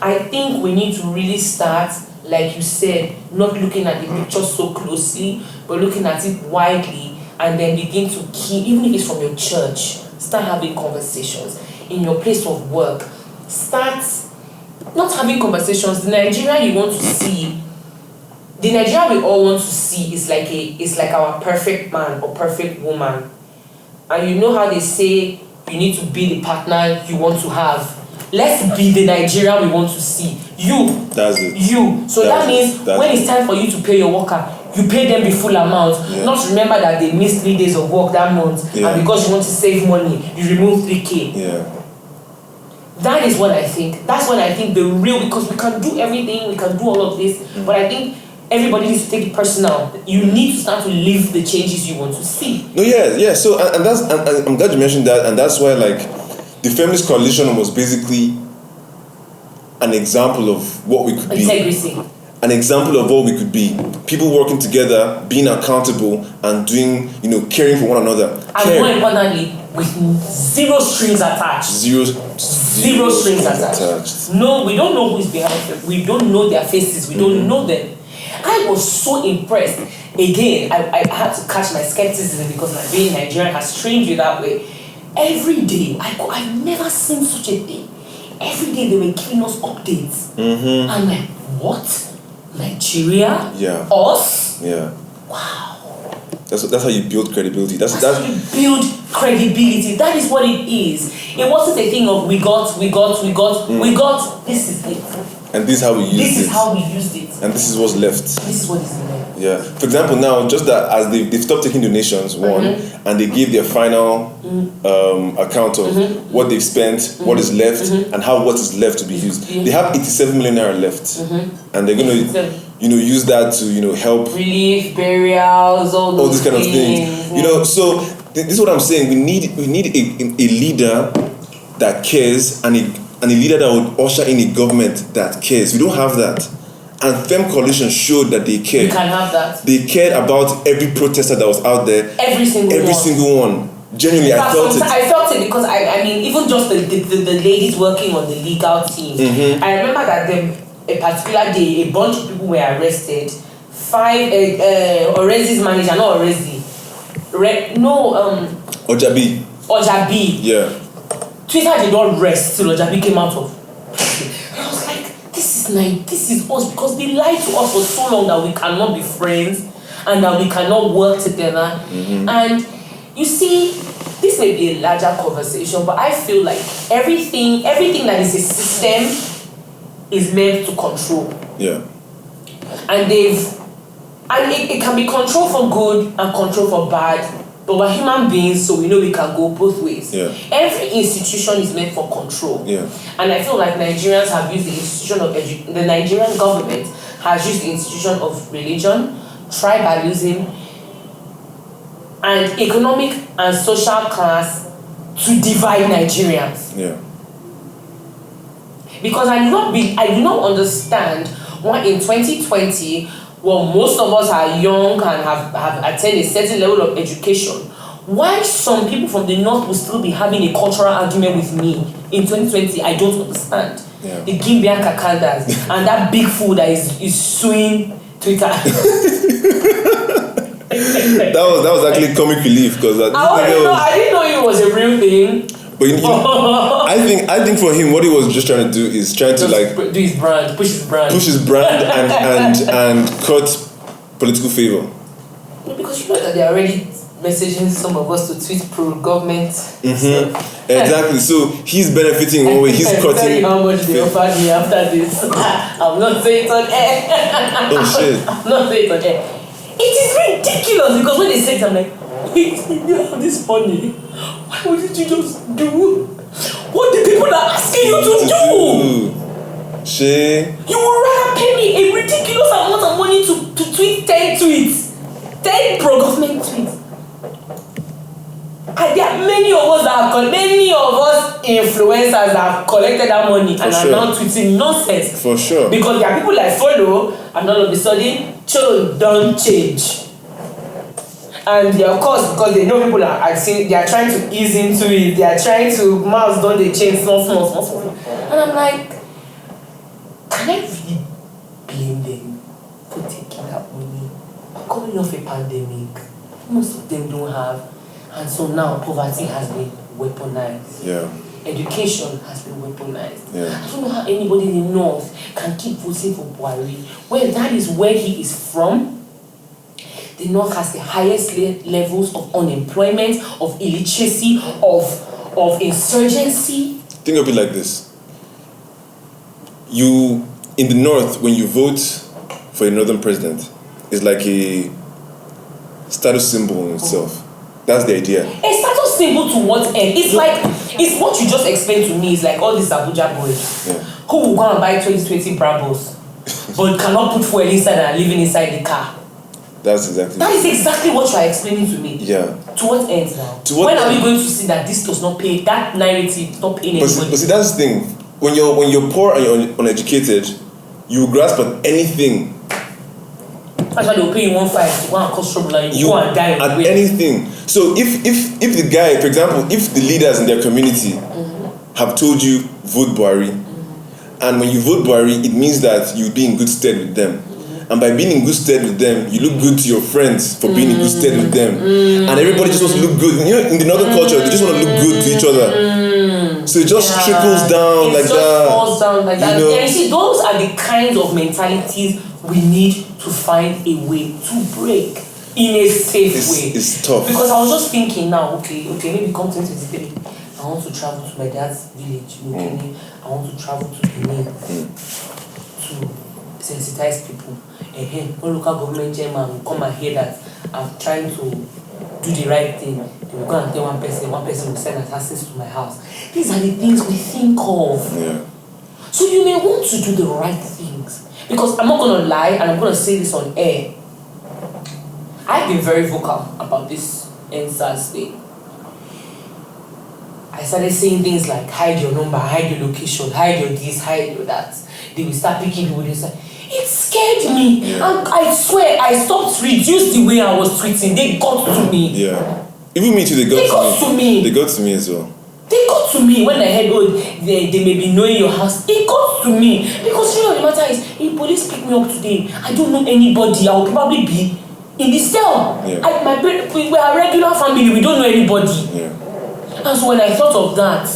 I think we need to really start, like you said, not looking at the picture so closely, but looking at it widely, and then begin to even if it's from your church, start having conversations. In your place of work, start not having conversations. The Nigeria you want to see, the Nigeria we all want to see is like our perfect man or perfect woman. And you know how they say you need to be the partner you want to have. Let's be the Nigeria we want to see. You. That's it. You. So that means when it's time for you to pay your worker, you pay them the full amount. Yeah. Not remember that they missed 3 days of work that month, and because you want to save money, you remove 3K. Yeah. That is what I think. That's what I think the real, because we can do everything, we can do all of this, but I think everybody needs to take it personal. You need to start to live the changes you want to see. No, yeah. So, and that's, and I'm glad you mentioned that, and that's why, like, the Feminist Coalition was basically an example of what we could be. Integrity. An example of what we could be. People working together, being accountable, and doing, caring for one another. And more importantly, with zero strings attached. Zero strings attached. No, we don't know who's behind them. We don't know their faces. We don't know them. I was so impressed. Again, I had to catch my skepticism because my being Nigerian has trained you that way. Every day, I've never seen such a thing. Every day they were giving us updates. I'm like, what? Nigeria? Yeah. Us? Yeah. Wow. That's how you build credibility. That's how you build credibility. That is what it is. It wasn't a thing of we got. This is it. And this is how we used it. This is how we used it. And this is what's left. This is what is left. Yeah. For example, now, just that as they've stopped taking donations, and they gave their final account of what they've spent, what is left, and how what is left to be used. They have 87 million naira left. And they're going to, use that to, help. Relief, burials, all these kind of things. So this is what I'm saying. We need a leader that cares, and a leader that would usher in a government that cares. We don't have that. And Fem Coalition showed that they cared. You can have that. They cared about every protester that was out there. Every single one. Genuinely, I felt it. I felt it because I mean, even just the ladies working on the legal team. I remember that a particular day, a bunch of people were arrested. 5 Orezi's manager, not Orezi. Ojabi. Yeah. Twitter did not rest till Ojabi came out of. And I was like, this is us, because they lied to us for so long that we cannot be friends and that we cannot work together. And you see, this may be a larger conversation, but I feel like everything that is a system is meant to control. Yeah. And it can be control for good and control for bad. But we're human beings, so we know we can go both ways. Yeah. Every institution is meant for control. Yeah. And I feel like Nigerians have used the institution of the Nigerian government has used the institution of religion, tribalism, and economic and social class to divide Nigerians. Yeah. Because I do not understand why in 2020, well, most of us are young and have attained a certain level of education, why some people from the north will still be having a cultural argument with me in 2020, I don't understand. Yeah. The Gimbian Kakandas and that big fool that is suing Twitter. that was actually comic relief because I didn't know it was a real thing. But I think for him, what he was just trying to do is trying to like do his brand, push his brand, and cut political favor. Because you know that they're already messaging some of us to tweet pro-government. Exactly. So he's benefiting in one way. He's cutting. Tell you how much they offered me after this. I'm not saying it on air. Oh shit. I'm not saying it on air. It is ridiculous because when they say it, I'm like, wait, you have this funny. Why wouldn't you just do what the people are asking you to do? Shit. You would rather pay me a ridiculous amount of money to tweet 10 tweets. 10 pro-government tweets. And there are many of us influencers that have collected that money and are now tweeting nonsense. For sure. Because there are people that follow and all of a sudden, don't change. And they, of course, because they know people are saying, they are trying to ease into it, they are trying to mouths don't they change small. And I'm like, can I really blame them for taking that money? Coming off a pandemic, most of them don't have, and so now poverty has been weaponized. Yeah. Education has been weaponized. Yeah. I don't know how anybody in the north can keep voting for Buhari when that is where he is from. The north has the highest levels of unemployment, of illiteracy, of insurgency. Think of it like this. You, in the north, when you vote for a northern president, it's like a status symbol in itself. That's the idea. A status symbol to what end? It's like, it's what you just explained to me. It's like all these Abuja boys who will go and buy 2020 Brabos but cannot put fuel inside and are living inside the car. That is exactly what you are explaining to me. Yeah. To what end now? When are we going to see that this does not pay, that narrative does not pay anybody? But see, that's the thing. When you're poor and you're uneducated, you grasp at anything. That's why they'll pay you 1.5 to go and cause trouble and you go and die at anything. So if the guy, for example, if the leaders in their community have told you vote Buhari, and when you vote Buhari, it means that you'll be in good stead with them. And by being in good stead with them, you look good to your friends for being in good stead with them. And everybody just wants to look good. You know, in the northern culture, they just want to look good to each other. So it just trickles down like that. It just falls down like that. And you see, those are the kinds of mentalities we need to find a way to break in a safe way. It's tough. Because I was just thinking now, okay, maybe come 2023. I want to travel to my dad's village, Lekki. I want to travel to Benin to sensitize people. One local government chairman will come and hear that I'm trying to do the right thing. They will go and tell one person will send assassins to my house. These are the things we think of. Yeah. So you may want to do the right things. Because I'm not going to lie, and I'm going to say this on air. I've been very vocal about this ENDSARS thing. I started saying things like, hide your number, hide your location, hide your this, hide your that. They will start picking people. It scared me. And I swear, I stopped reduce the way I was tweeting. They got to me. Yeah. Even me too, they got to me. They got to me as well. They got to me when I heard, they may be knowing your house. It got to me. Because you know, the matter is, if police pick me up today, I don't know anybody. I will probably be in the cell. Yeah. We are a regular family. We don't know anybody. Yeah. And so when I thought of that,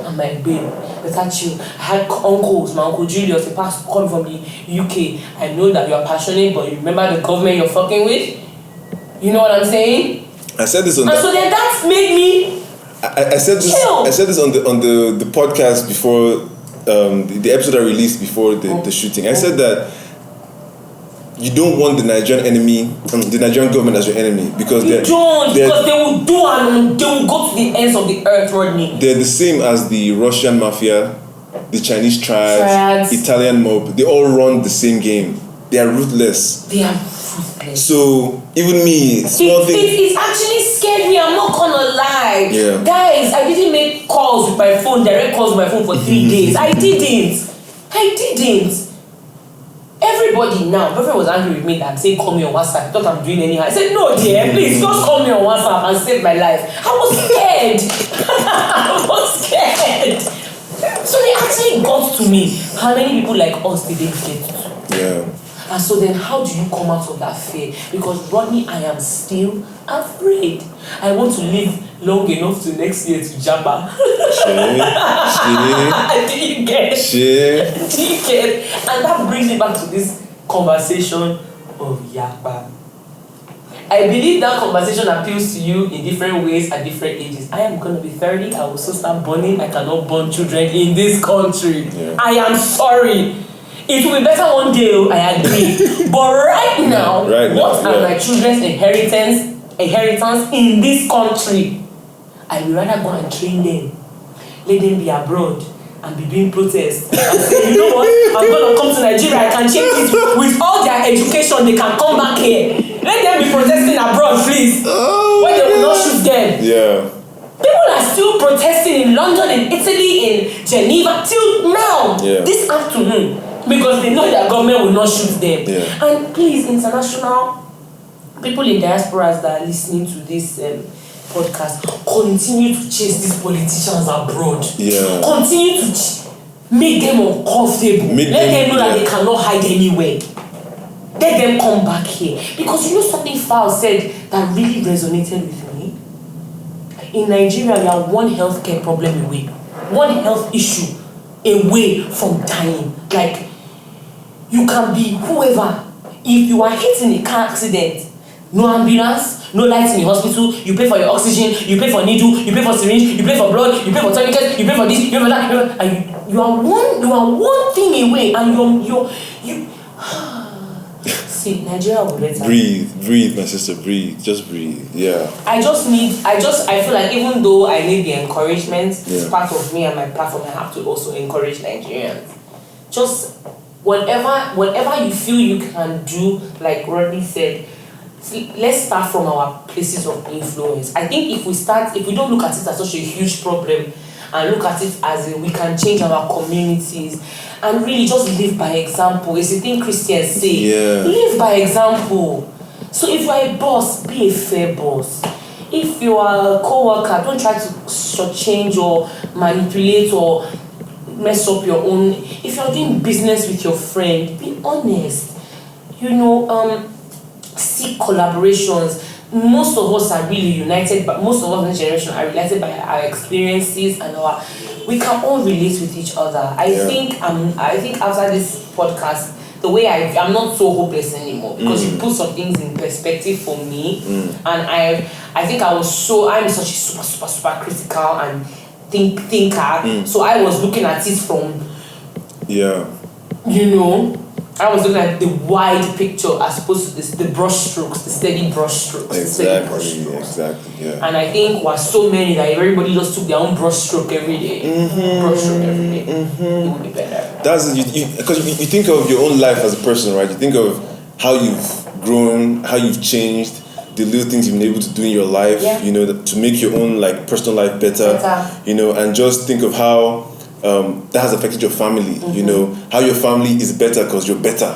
I'm like, babe, better chill. I had uncles, my uncle Julius, a pastor coming from the UK. I know that you are passionate, but you remember the government you're fucking with? You know what I'm saying? I said this on and so then that made me I said this on the podcast before the episode I released before the shooting. I said that you don't want the Nigerian government as your enemy because because they will do and they will go to the ends of the earth, Rodney. They're the same as the Russian mafia, the Chinese tribes, Italian mob. They all run the same game. They are ruthless. So even me, it actually scared me. I'm not gonna lie, guys. I didn't make calls with my phone, direct calls with my phone for 3 days. I didn't. Everybody now, boyfriend was angry with me that saying call me on WhatsApp. I thought I'm doing anyhow. I said no, dear, please just call me on WhatsApp and save my life. I was scared. So they actually got to me. How many people like us did they get to? Yeah. And so then how do you come out of that fear? Because Rodney, I am still afraid. I want to live long enough to next year to Jabba. Do you get? Do you get? And that brings me back to this conversation of Yapa. I believe that conversation appeals to you in different ways at different ages. I am going to be 30. I will still start burning. I cannot burn children in this country. Yeah. I am sorry. It will be better one day, I agree. But right now, what are my children's inheritance in this country? I would rather go and train them. Let them be abroad and be doing protests. And say, you know what? I'm going to come to Nigeria. I can change this. With all their education, they can come back here. Let them be protesting abroad, please. When they will not shoot them. Yeah. People are still protesting in London, in Italy, in Geneva, till now, this afternoon, because they know their government will not shoot them. Yeah. And please, international people in diasporas that are listening to this podcast, continue to chase these politicians abroad. Yeah. Continue to make them uncomfortable. Let them know that they cannot hide anywhere. Let them come back here. Because you know something Fowl said that really resonated with me? In Nigeria, we are one healthcare problem away. One health issue away from dying. Like, you can be whoever. If you are hit in a car accident, no ambulance, no lights in the hospital, you pay for your oxygen, you pay for needle, you pay for syringe, you pay for blood, you pay for tourniquet, you pay for this, you pay for that, and you are one thing away, and you see, Nigeria will better. Breathe, my sister, breathe. Just breathe. Yeah. I feel like even though I need the encouragement, it's part of me and my platform, I have to also encourage Nigerians. Just whatever you feel you can do, like Rodney said, let's start from our places of influence. I think if we don't look at it as such a huge problem and look at it as we can change our communities and really just live by example. It's the thing Christians say. Yeah. Live by example. So if you are a boss, be a fair boss. If you are a co-worker, don't try to shortchange or manipulate or mess up your own. If you're doing business with your friend, be honest. Seek collaborations. Most of us are really united, but most of us in this generation are united by our experiences and we can all relate with each other. I think after this podcast, the way I'm not so hopeless anymore, because you put some things in perspective for me, and I think I'm such a super critical and thinker. So I was looking at it from I was looking at the wide picture as opposed to the brush strokes, the steady brush strokes. Exactly, yeah. And I think we're so many that everybody just took their own brush stroke every day. Brush stroke every day. It would be better. That's because you think of your own life as a person, right? You think of how you've grown, how you've changed, the little things you've been able to do in your life, to make your own personal life better. And just think of how that has affected your family, how your family is better because you're better.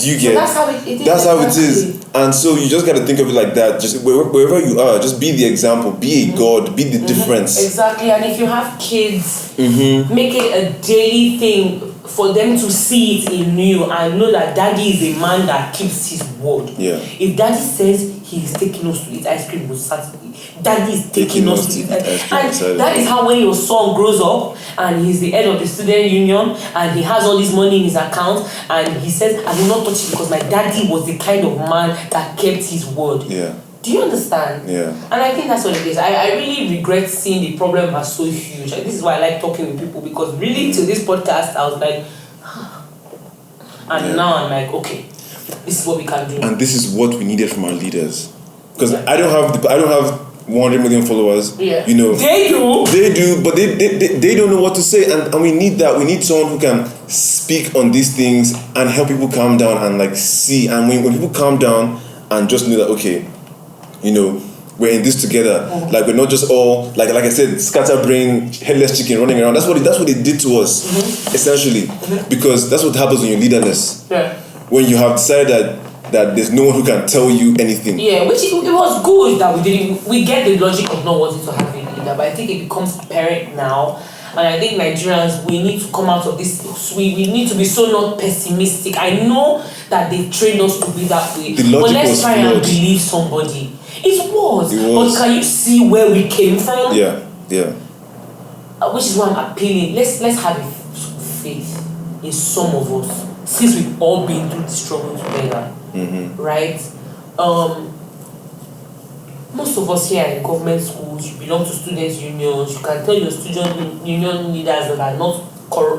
Do you get? So that's how it is. That's how it is. And so you just got to think of it like that. Just wherever you are, just be the example, be a God, be the difference. Exactly. And if you have kids, make it a daily thing for them to see it in you and know that daddy is a man that keeps his word. Yeah. If daddy says he's taking us to eat ice cream on Saturday, daddy is taking us to eat ice cream. And that is how when your son grows up and he's the head of the student union and he has all this money in his account and he says, I will not touch it because my daddy was the kind of man that kept his word. Yeah. Do you understand? Yeah. And I think that's what it is. I really regret seeing the problem as so huge. And this is why I like talking with people, because really to this podcast I was like, and now I'm like, okay, this is what we can do. And this is what we needed from our leaders. Because I don't have 100 million followers. Yeah. They do, but they don't know what to say, and we need that. We need someone who can speak on these things and help people calm down and see. And when people calm down and just know that, okay, we're in this together. We're not just all like I said, scatterbrain, headless chicken running around. That's what they did to us, essentially, because that's what happens when you're leaderless. Yeah. When you have decided that there's no one who can tell you anything. Yeah, which it was good that we get the logic of not wanting to have a leader, but I think it becomes apparent now. And I think Nigerians, we need to come out of this. We need to be so not pessimistic. I know that they trained us to be that way, but let's try and believe somebody. It was. But can you see where we came from? Yeah. which is why I'm appealing. Let's have a faith in some of us, since we've all been through the struggle together, right? Most of us here are in government schools. You belong to students' unions. You can tell your student union leaders that are not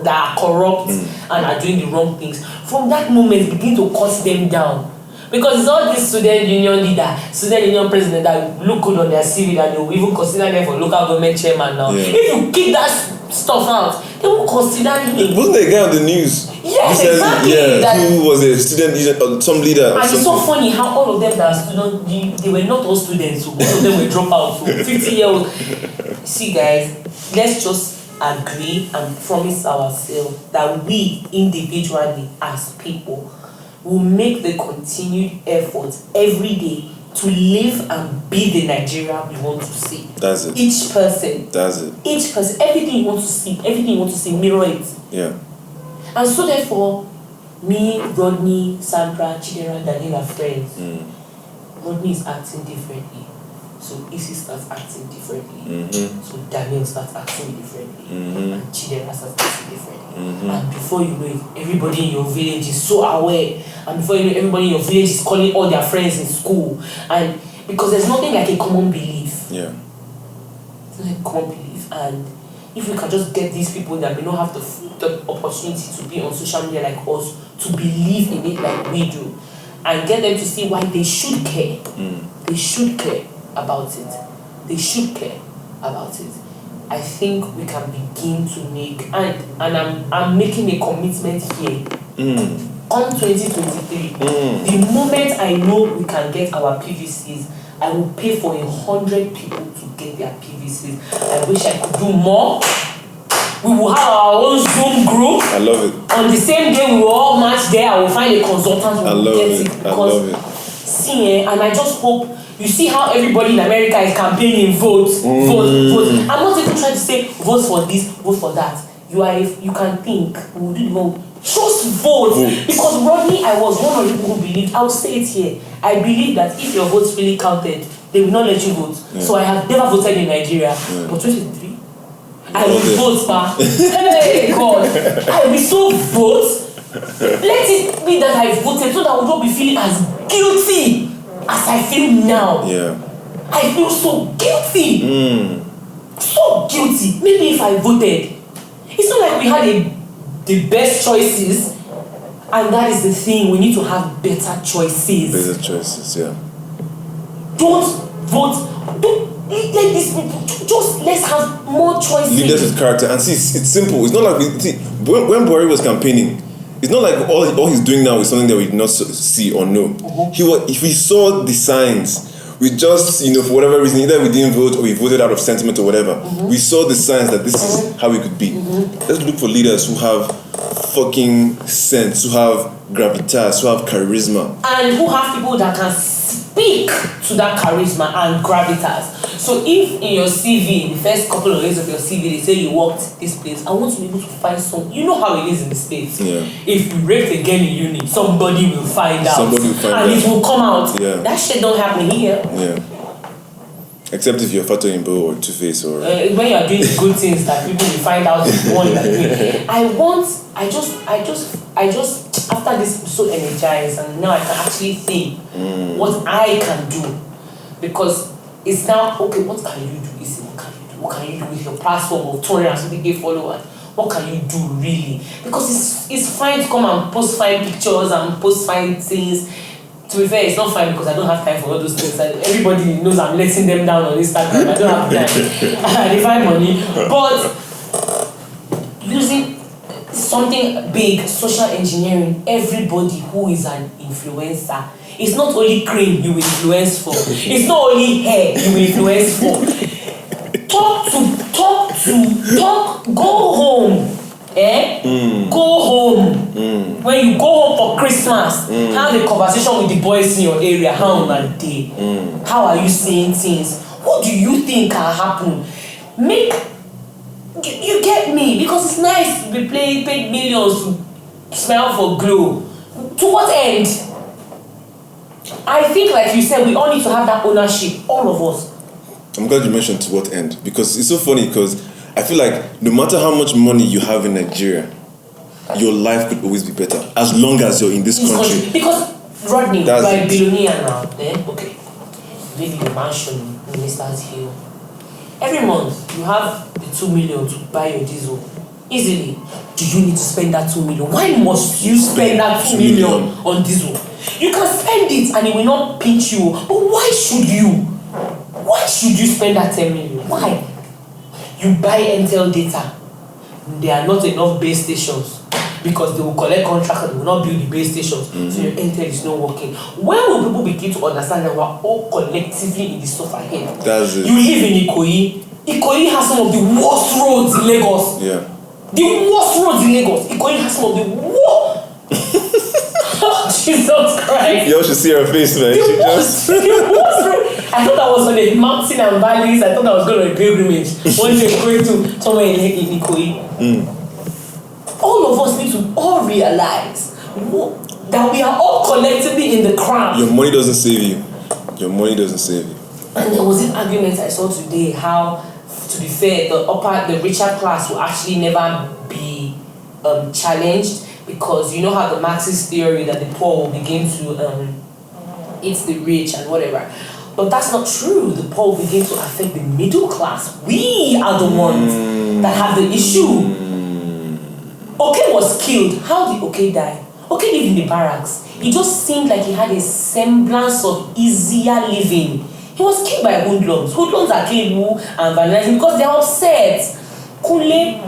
that are corrupt and are doing the wrong things. From that moment, begin to cut them down. Because it's all this student union leader, student union president that look good on their CV that they will even consider them for local government chairman now. Yeah. If you keep that stuff out, they will consider him. Wasn't there a guy on the news? Yes, Who said, exactly. Yeah, who was a student union, some leader. And or it's so something. funny how all of them that are students, they were not all students, so most of them were dropouts, so 50-year-olds. See guys, let's just agree and promise ourselves that we individually as people will make the continued effort every day to live and be the Nigeria we want to see. That's it. Each person. That's it. Each person. Everything you want to see. Everything you want to see. Mirror it. Yeah. And so therefore, me, Rodney, Sandra, Chidera, Daniel are friends. Rodney is acting differently. So Isi starts acting differently. So Daniel starts acting differently. And Chidera starts acting differently. And before you know it, everybody in your village is so aware. And before you know, everybody in your village is calling all their friends in school. And because there's nothing like a common belief. Yeah. It's like a common belief. And if we can just get these people that may not have the opportunity to be on social media like us to believe in it like we do, and get them to see why they should care. They should care about it. They should care about it. I think we can begin to make, and I'm making a commitment here. Come 2023, the moment I know we can get our PVCs, I will pay for 100 people to get their PVCs. I wish I could do more. We will have our own Zoom group. I love it. On the same day we will all match there. I will find a consultant who will get it. Because, I love it. see, and I just hope, you see how everybody in America is campaigning vote. I'm not even trying to say vote for this, vote for that. You can think, we'll do the vote. Just vote. Because Rodney, I was one of the people who believed, I'll say it here, I believe that if your votes really counted, they will not let you vote. So I have never voted in Nigeria. But 2023, I will vote, ma. Hey, God. I will so vote. Let it be that I voted so that I will not be feeling as guilty as I feel now. Yeah. I feel so guilty. So guilty. Maybe if I voted. It's not like we had the best choices. And that is the thing. We need to have better choices. Better choices, yeah. Don't vote. Don't let these people. Just let's have more choices. Leaders with character. And see, it's simple. It's not like when Buhari was campaigning, it's not like all he's doing now is something that we did not see or know. If we saw the signs, we just, for whatever reason, either we didn't vote or we voted out of sentiment or whatever, we saw the signs that this is how we could be. Let's look for leaders who have fucking sense, who have gravitas, who have charisma. And who have people that can speak to that charisma and gravitas. So if in your CV, in the first couple of years of your CV, they say you worked this place, I want to be able to find some. You know how it is in the States. Yeah. If you raped a girl in uni, somebody will find out. Somebody will find and out. it will come out. Yeah. That shit don't happen here. Yeah. Except if you're Fato Imbo or Two-Face or... when you are doing good things that people will find out what you are doing. I just after this I'm so energized, and now I can actually think what I can do. Because it's now, okay, what can you do? Isi? What can you do? What can you do with your platform of 250,000 followers? What can you do really? Because it's fine to come and post fine pictures and post fine things. To be fair, it's not fine because I don't have time for all those things. Everybody knows I'm letting them down on Instagram. I don't have time. They find money. But using something big, social engineering, everybody who is an influencer. It's not only cream you will influence for. It's not only hair you will influence for. Talk, go home. Go home. When you go home for Christmas, have a conversation with the boys in your area. How are they? How are you seeing things? What do you think can happen? You get me? Because it's nice to be paid millions to smile for glow. To what end? I think, like you said, we all need to have that ownership, all of us. I'm glad you mentioned to what end, because it's so funny, because I feel like no matter how much money you have in Nigeria, your life could always be better as long as you're in this country. Because Rodney, That's you're a it. billionaire now. Okay, live in a mansion in Minister's Hill. Every month you have the 2 million to buy your diesel. Easily. Do you need to spend that 2 million? Why must you spend that 2 million on diesel? You can spend it and it will not pinch you. But why should you? Why should you spend that 10 million? Why? You buy Intel data. There are not enough base stations because they will collect contracts and they will not build the base stations. So your Intel is not working. When will people begin to understand that we're all collectively in the suffer here? That's it. You live in Ikoyi. Ikoyi has some of the worst roads in Lagos. Yeah. The worst roads in Lagos. Ikoyi has some of the worst. Jesus Christ. Y'all should see her face, man. She just... The worst road. I thought I was on a mountain and valleys. I thought I was going on a pilgrimage. One day going to somewhere in Ikoyi. All of us need to all realize that we are all collectively in the crowd. Your money doesn't save you. Your money doesn't save you. And there was this argument I saw today how, to be fair, the richer class will actually never be challenged, because you know how the Marxist theory that the poor will begin to eat the rich and whatever. But that's not true. The poor will begin to affect the middle class. We are the ones that have the issue. Oke was killed. How did Oke die? Oke lived in the barracks. It just seemed like he had a semblance of easier living. He was killed by hoodlums. Hoodlums are killed and vandalizing because they are upset. Kunle,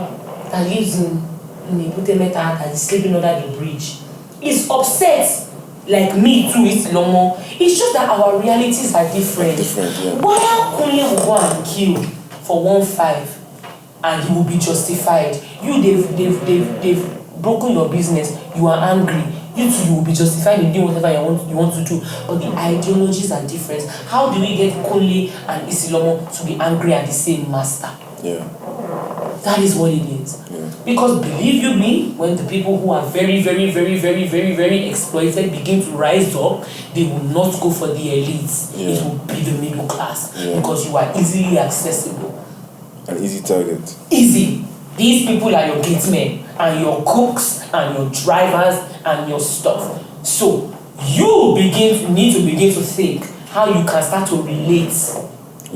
that lives in Ibutemeta, that is sleeping under the bridge, is upset. Like me too, Isi Lomo. It's just that our realities are different. Yeah. Why Kunle will go and kill for 1.5 and he will be justified? You, they've broken your business. You are angry. You too, you will be justified in doing whatever you want to do. But the ideologies are different. How do we get Kunle and Isi Lomo to be angry at the same master? Yeah. That is what it is. Yeah. Because believe you me, when the people who are very, very, very, very, very, very exploited begin to rise up, they will not go for the elites. Yeah. It will be the middle class. Yeah. Because you are easily accessible. An easy target. Easy. These people are your gatemen and your cooks and your drivers and your stuff. So you need to begin to think how you can start to relate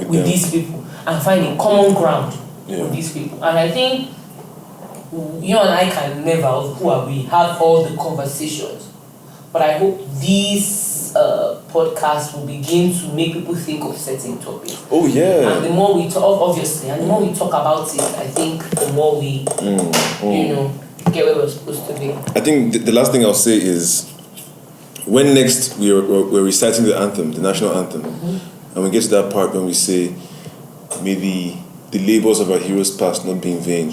with these people and find a common ground with these people. And I think you and I can never, who are we, have all the conversations. But I hope these podcasts will begin to make people think of certain topics. Oh yeah. And the more we talk, obviously, and the more we talk about it, I think the more we, get where we're supposed to be. I think the last thing I'll say is, when next we're reciting the anthem, the national anthem, and we get to that part when we say, maybe the labors of our heroes past not be in vain.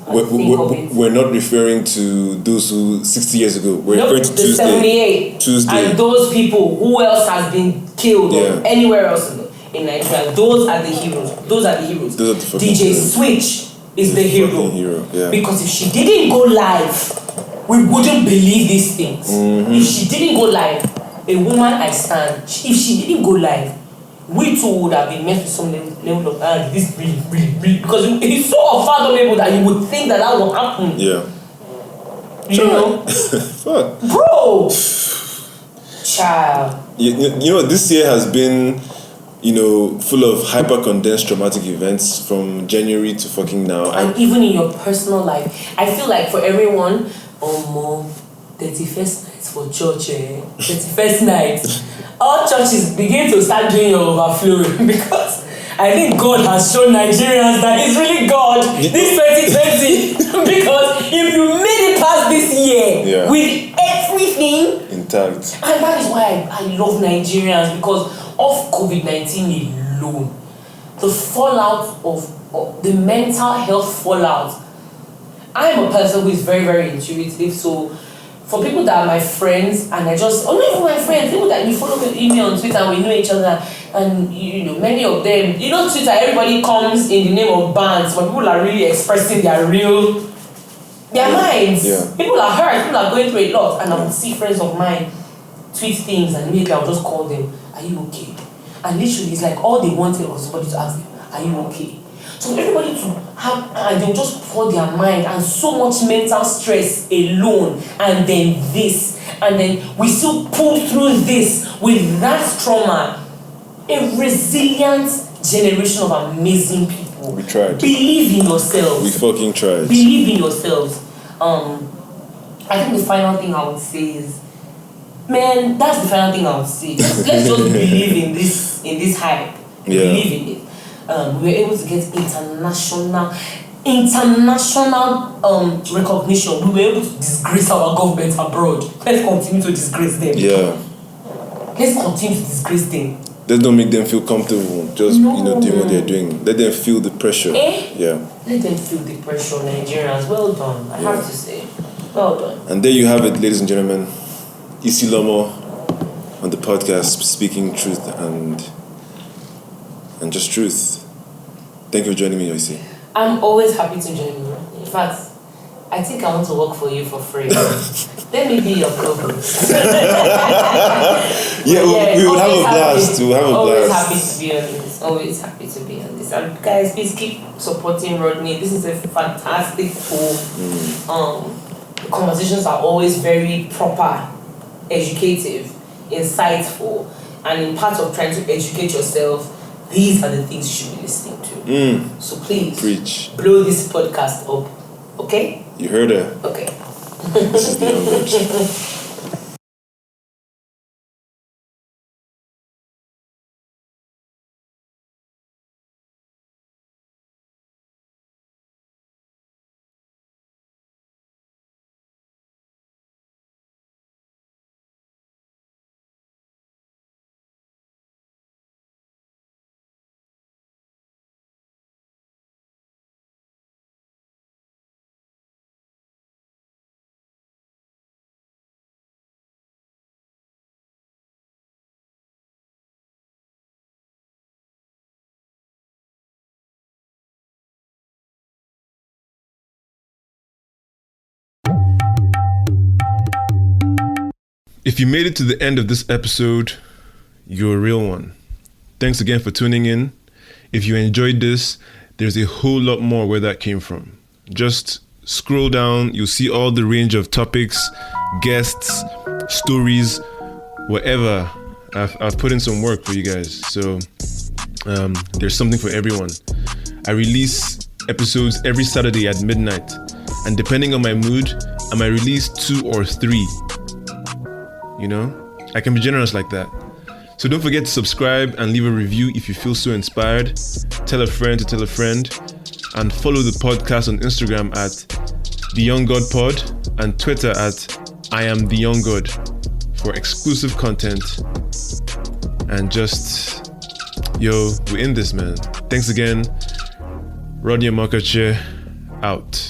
We're not referring to those who 60 years ago. We're referring to Tuesday. And those people, who else has been killed or anywhere else in Nigeria, those are the heroes. Those are the heroes. DJ Switch is the hero. Yeah. Because if she didn't go live, we wouldn't believe these things. If she didn't go live, a woman I stand, if she didn't go live, we too would have been met with some level of this really, because it's so unfathomable that you would think that will happen. Yeah. You know? Fuck. Bro! Child. You know, this year has been, full of hyper condensed traumatic events from January to fucking now. And even in your personal life, I feel like for everyone, 31st night for church, 31st night. All churches begin to start doing your overflowing, because I think God has shown Nigerians that He's really God this 2020. Because if you made it past this year with everything intact, and that is why I love Nigerians, because of COVID-19 alone, the fallout of the mental health fallout. I am a person who is very, very intuitive, so for people that are my friends, and not even my friends, people that you follow me on Twitter and we know each other, and many of them, Twitter, everybody comes in the name of bands, but people are really expressing their minds. Yeah. People are hurt, people are going through a lot, and I would see friends of mine tweet things, and immediately I'll just call them, are you okay? And literally, it's like all they wanted was somebody to ask them, are you okay? So everybody to have, and they'll just pour their mind and so much mental stress alone, and then this, and then we still pull through this with that trauma. A resilient generation of amazing people. We tried. Believe in yourselves. We fucking tried. Believe in yourselves. I think the final thing I would say is, man, that's the final thing I would say. Let's just believe in this hype. Yeah. Believe in it. We were able to get international recognition. We were able to disgrace our government abroad. Let's continue to disgrace them. Yeah. Let's continue to disgrace them. Let's don't make them feel comfortable. Just doing what they're doing. Let them feel the pressure. Yeah. Let them feel the pressure, Nigerians. Well done. I have to say. Well done. And there you have it, ladies and gentlemen. Isi Lomo on the podcast, speaking truth and just truth. Thank you for joining me, Isi. I'm always happy to join you. In fact, I think I want to work for you for free. Let me be your co-host. We would have a blast. We would have a always blast. Happy to be on this. Always happy to be on this. And guys, please keep supporting Rodney. This is a fantastic tool. The conversations are always very proper, educative, insightful, and in part of trying to educate yourself, these are the things you should be listening to. So please, Preach. Blow this podcast up. Okay? You heard her. Okay. This is the young bitch. If you made it to the end of this episode, you're a real one. Thanks again for tuning in. If you enjoyed this, there's a whole lot more where that came from. Just scroll down, you'll see all the range of topics, guests, stories, whatever. I've put in some work for you guys, so there's something for everyone. I release episodes every Saturday at midnight, and depending on my mood, I might release 2 or 3. You know, I can be generous like that. So don't forget to subscribe and leave a review if you feel so inspired. Tell a friend to tell a friend, and follow the podcast on Instagram at The Young God Pod and Twitter at I Am The Young God for exclusive content. And just, we're in this, man. Thanks again. Rodney Makache out.